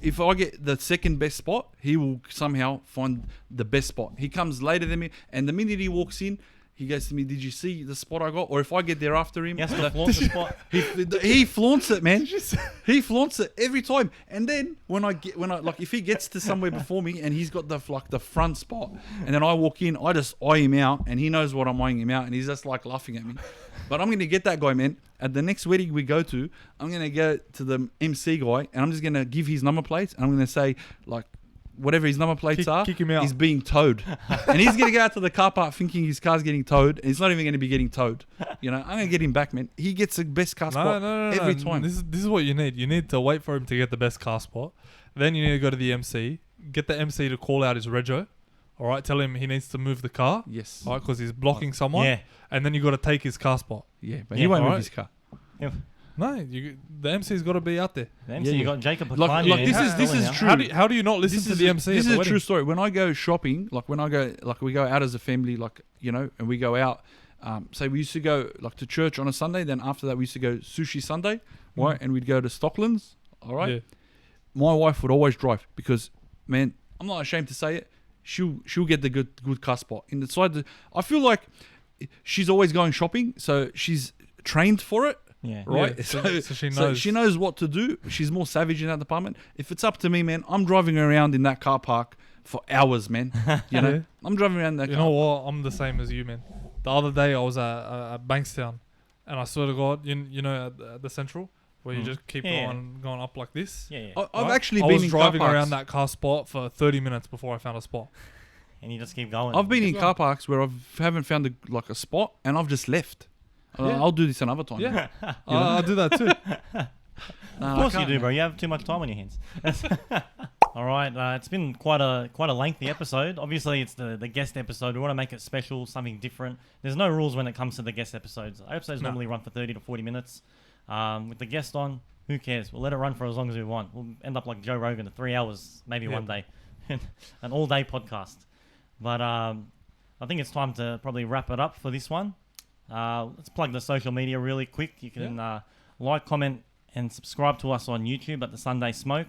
[SPEAKER 2] if I get the second best spot, he will somehow find the best spot. He comes later than me, and the minute he walks in, he goes to me, "Did you see the spot I got?" Or if I get there after him,
[SPEAKER 1] He has to flaunt the spot.
[SPEAKER 2] he flaunts it, man. He flaunts it every time. And then when I like, if he gets to somewhere before me and he's got the front spot, and then I walk in, I just eye him out, and he knows what I'm eyeing him out, and he's just like laughing at me. But I'm gonna get that guy, man. At the next wedding we go to, I'm gonna go to the MC guy, and I'm just gonna give his number plates, and I'm gonna say like, whatever his number plates are,
[SPEAKER 3] kick him out.
[SPEAKER 2] he's being towed. And he's going to go out to the car park thinking his car's getting towed, and he's not even going to be getting towed. You know, I'm going to get him back, man. He gets the best car spot every time.
[SPEAKER 3] This is what you need. You need to wait for him to get the best car spot. Then you need to go to the MC, get the MC to call out his rego. All right, tell him he needs to move the car.
[SPEAKER 2] Yes.
[SPEAKER 3] All right, because he's blocking someone.
[SPEAKER 1] Yeah.
[SPEAKER 3] And then you got to take his car spot.
[SPEAKER 2] Yeah, but
[SPEAKER 1] Yeah,
[SPEAKER 2] he won't move
[SPEAKER 3] alright.
[SPEAKER 2] his car.
[SPEAKER 1] Yeah.
[SPEAKER 3] No, the MC's got to be out there.
[SPEAKER 1] The MC,
[SPEAKER 2] Yeah,
[SPEAKER 1] you
[SPEAKER 2] yeah.
[SPEAKER 1] got Jacob.
[SPEAKER 2] Like,
[SPEAKER 1] Pacani
[SPEAKER 2] this
[SPEAKER 1] in.
[SPEAKER 2] is
[SPEAKER 1] Ellie now.
[SPEAKER 2] true.
[SPEAKER 3] How do you not listen to the MC?
[SPEAKER 2] This
[SPEAKER 3] at
[SPEAKER 2] is
[SPEAKER 3] the
[SPEAKER 2] a true
[SPEAKER 3] wedding?
[SPEAKER 2] story. When I go shopping, like we go out as a family, like, you know, and we go out. Say we used to go like to church on a Sunday. Then after that, we used to go sushi Sunday, right? And we'd go to Stocklands. All right.
[SPEAKER 3] Yeah.
[SPEAKER 2] My wife would always drive because, man, I'm not ashamed to say it. She'll get the good car spot in the side. I feel like she's always going shopping, so she's trained for it.
[SPEAKER 1] Yeah.
[SPEAKER 2] Right,
[SPEAKER 3] Yeah,
[SPEAKER 2] so
[SPEAKER 3] she knows.
[SPEAKER 2] she knows what to do. She's more savage in that department. If it's up to me, man, I'm driving around in that car park for hours, man. You know,
[SPEAKER 3] Yeah.
[SPEAKER 2] I'm driving around that.
[SPEAKER 3] You
[SPEAKER 2] car
[SPEAKER 3] know what? I'm the same as you, man. The other day I was at Bankstown, and I swear to God, you know, at the Central, where you just keep
[SPEAKER 1] Yeah.
[SPEAKER 3] going up like this.
[SPEAKER 1] Yeah, yeah.
[SPEAKER 2] I've
[SPEAKER 3] right?
[SPEAKER 2] actually
[SPEAKER 3] I
[SPEAKER 2] been
[SPEAKER 3] was
[SPEAKER 2] in
[SPEAKER 3] driving
[SPEAKER 2] car parks.
[SPEAKER 3] around that car spot for 30 minutes before I found a spot.
[SPEAKER 1] And you just keep going.
[SPEAKER 2] I've been in
[SPEAKER 3] well.
[SPEAKER 2] car parks where I haven't found a spot, and I've just left.
[SPEAKER 3] Yeah.
[SPEAKER 2] I'll do this another time.
[SPEAKER 3] Yeah, I'll do that too.
[SPEAKER 1] Of course you do, bro. You have too much time on your hands. All right, it's been quite a lengthy episode. Obviously, it's the guest episode. We want to make it special, something different. There's no rules when it comes to the guest episodes. Our episodes
[SPEAKER 3] No.
[SPEAKER 1] normally run for 30 to 40 minutes. With the guest on, who cares? We'll let it run for as long as we want. We'll end up like Joe Rogan, 3 hours, maybe
[SPEAKER 3] Yeah.
[SPEAKER 1] one day. An all-day podcast. But I think it's time to probably wrap it up for this one. Let's plug the social media really quick. You can like, comment, and subscribe to us on YouTube at The Sunday Smoke.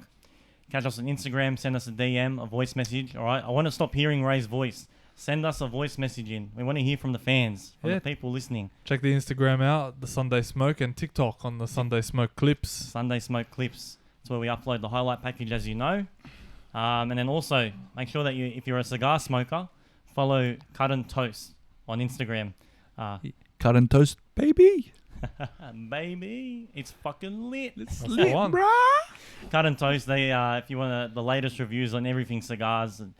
[SPEAKER 1] Catch us on Instagram. Send us a DM, a voice message. All right. I want to stop hearing Ray's voice. Send us a voice message in. We want to hear from the fans, from
[SPEAKER 3] Yeah.
[SPEAKER 1] the people listening.
[SPEAKER 3] Check the Instagram out, the Sunday Smoke, and TikTok on the Sunday Smoke clips.
[SPEAKER 1] Sunday Smoke clips. That's where we upload the highlight package, as you know. And then also make sure that if you're a cigar smoker, follow Cut and Toast on Instagram.
[SPEAKER 2] Cut and toast, baby.
[SPEAKER 1] Baby, it's fucking lit.
[SPEAKER 3] That's the one.
[SPEAKER 1] Cut and Toast. They, if you want the latest reviews on everything cigars and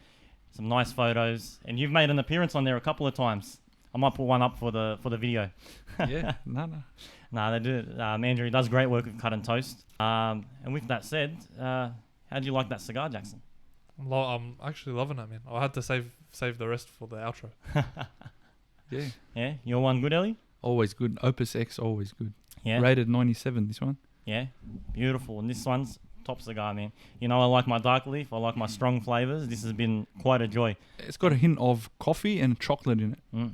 [SPEAKER 1] some nice photos, and you've made an appearance on there a couple of times. I might put one up for the video.
[SPEAKER 2] Yeah, no.
[SPEAKER 1] Nah, they do. Andrew does great work with Cut and Toast. And with that said, how do you like that cigar, Jackson?
[SPEAKER 3] I'm actually loving it, man. I had to save the rest for the outro.
[SPEAKER 2] Yeah,
[SPEAKER 1] Yeah, your one good, Ellie?
[SPEAKER 2] always good. Opus X, always good.
[SPEAKER 1] Yeah,
[SPEAKER 2] Rated 97. This one.
[SPEAKER 1] yeah, beautiful. And this one's top cigar, man. You know, I like my dark leaf. I like my strong flavors. This has been quite a joy.
[SPEAKER 2] It's got a hint of coffee and chocolate in it.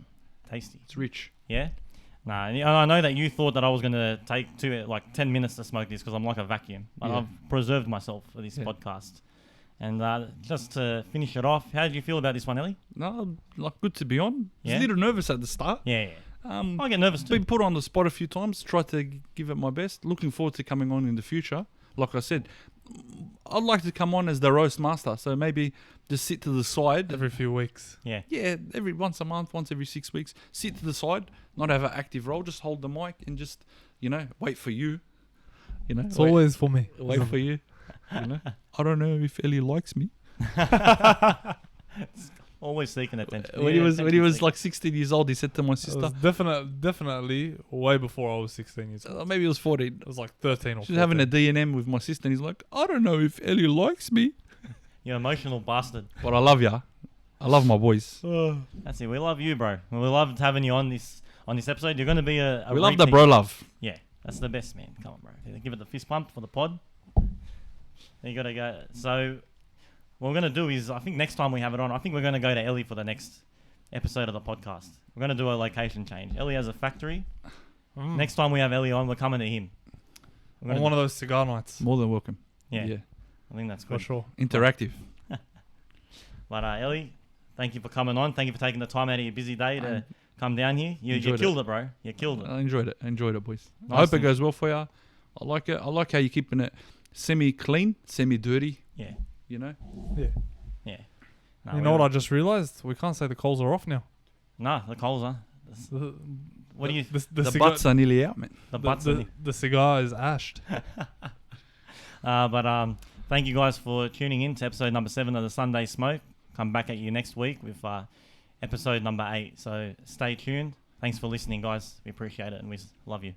[SPEAKER 1] Tasty.
[SPEAKER 2] It's rich.
[SPEAKER 1] Yeah. Nah, and I know that you thought that I was going to take 10 minutes to smoke this because I'm like a vacuum. But
[SPEAKER 2] Yeah.
[SPEAKER 1] I've preserved myself for this
[SPEAKER 2] Yeah.
[SPEAKER 1] podcast. And just to finish it off, how did you feel about this one, Ellie?
[SPEAKER 2] No, like good to be on.
[SPEAKER 1] Yeah.
[SPEAKER 2] A little nervous at the start.
[SPEAKER 1] Yeah. I get nervous too.
[SPEAKER 2] Been put on the spot a few times. Tried to give it my best. Looking forward to coming on in the future. Like I said, I'd like to come on as the roast master. So maybe just sit to the side.
[SPEAKER 3] Every few weeks.
[SPEAKER 1] Yeah.
[SPEAKER 2] Yeah, every once a month, once every 6 weeks. Sit to the side, not have an active role. Just hold the mic and just, wait for you.
[SPEAKER 3] It's always for me.
[SPEAKER 2] wait for you. I don't know if Ellie likes me.
[SPEAKER 1] Always seeking attention.
[SPEAKER 2] When he was like 16 years old, he said to my
[SPEAKER 3] It
[SPEAKER 2] sister,
[SPEAKER 3] was definitely way before I was 16 years old.
[SPEAKER 2] maybe he was 14.
[SPEAKER 3] It was like 13 or
[SPEAKER 2] She was having a
[SPEAKER 3] 14.
[SPEAKER 2] D&M with my sister, and he's like, I don't know if Ellie likes me,
[SPEAKER 1] You emotional bastard.
[SPEAKER 2] but I love ya. I love my boys.
[SPEAKER 1] That's it. We love you, bro. We loved having you on this episode. You're going to be a
[SPEAKER 2] We love the
[SPEAKER 1] repeat.
[SPEAKER 2] bro love.
[SPEAKER 1] Yeah, that's the best, man. Come on, bro. Give it the fist pump for the pod. Then you got to go. So what we're going to do is, I think next time we have it on, I think we're going to go to Ellie for the next episode of the podcast. We're going to do a location change. Ellie has a factory. Next time we have Ellie on, we're coming to him. We're
[SPEAKER 3] On
[SPEAKER 1] gonna
[SPEAKER 3] one of those cigar nights.
[SPEAKER 2] More than welcome.
[SPEAKER 1] yeah, I think that's
[SPEAKER 3] For
[SPEAKER 1] good.
[SPEAKER 3] sure.
[SPEAKER 2] Interactive.
[SPEAKER 1] But Ellie, thank you for coming on. Thank you for taking the time out of your busy day to come down here. You
[SPEAKER 2] enjoyed
[SPEAKER 1] killed it, bro. You killed it.
[SPEAKER 2] I enjoyed it, boys. I
[SPEAKER 1] Nice
[SPEAKER 2] hope it
[SPEAKER 1] and-
[SPEAKER 2] goes well for you. I like it. I like how you're keeping it semi-clean, semi-dirty,
[SPEAKER 1] Yeah,
[SPEAKER 2] you know?
[SPEAKER 3] Yeah.
[SPEAKER 1] yeah. No,
[SPEAKER 3] You know what I just realised? We can't say the coals are off now.
[SPEAKER 1] No, the coals are.
[SPEAKER 3] The,
[SPEAKER 1] What do you?
[SPEAKER 2] The
[SPEAKER 3] cigar,
[SPEAKER 2] butts are nearly out, man.
[SPEAKER 1] The butts. are
[SPEAKER 3] the cigar is ashed.
[SPEAKER 1] But thank you guys for tuning in to episode number 7 of the Sunday Smoke. Come back at you next week with episode number 8. So stay tuned. Thanks for listening, guys. We appreciate it and we love you.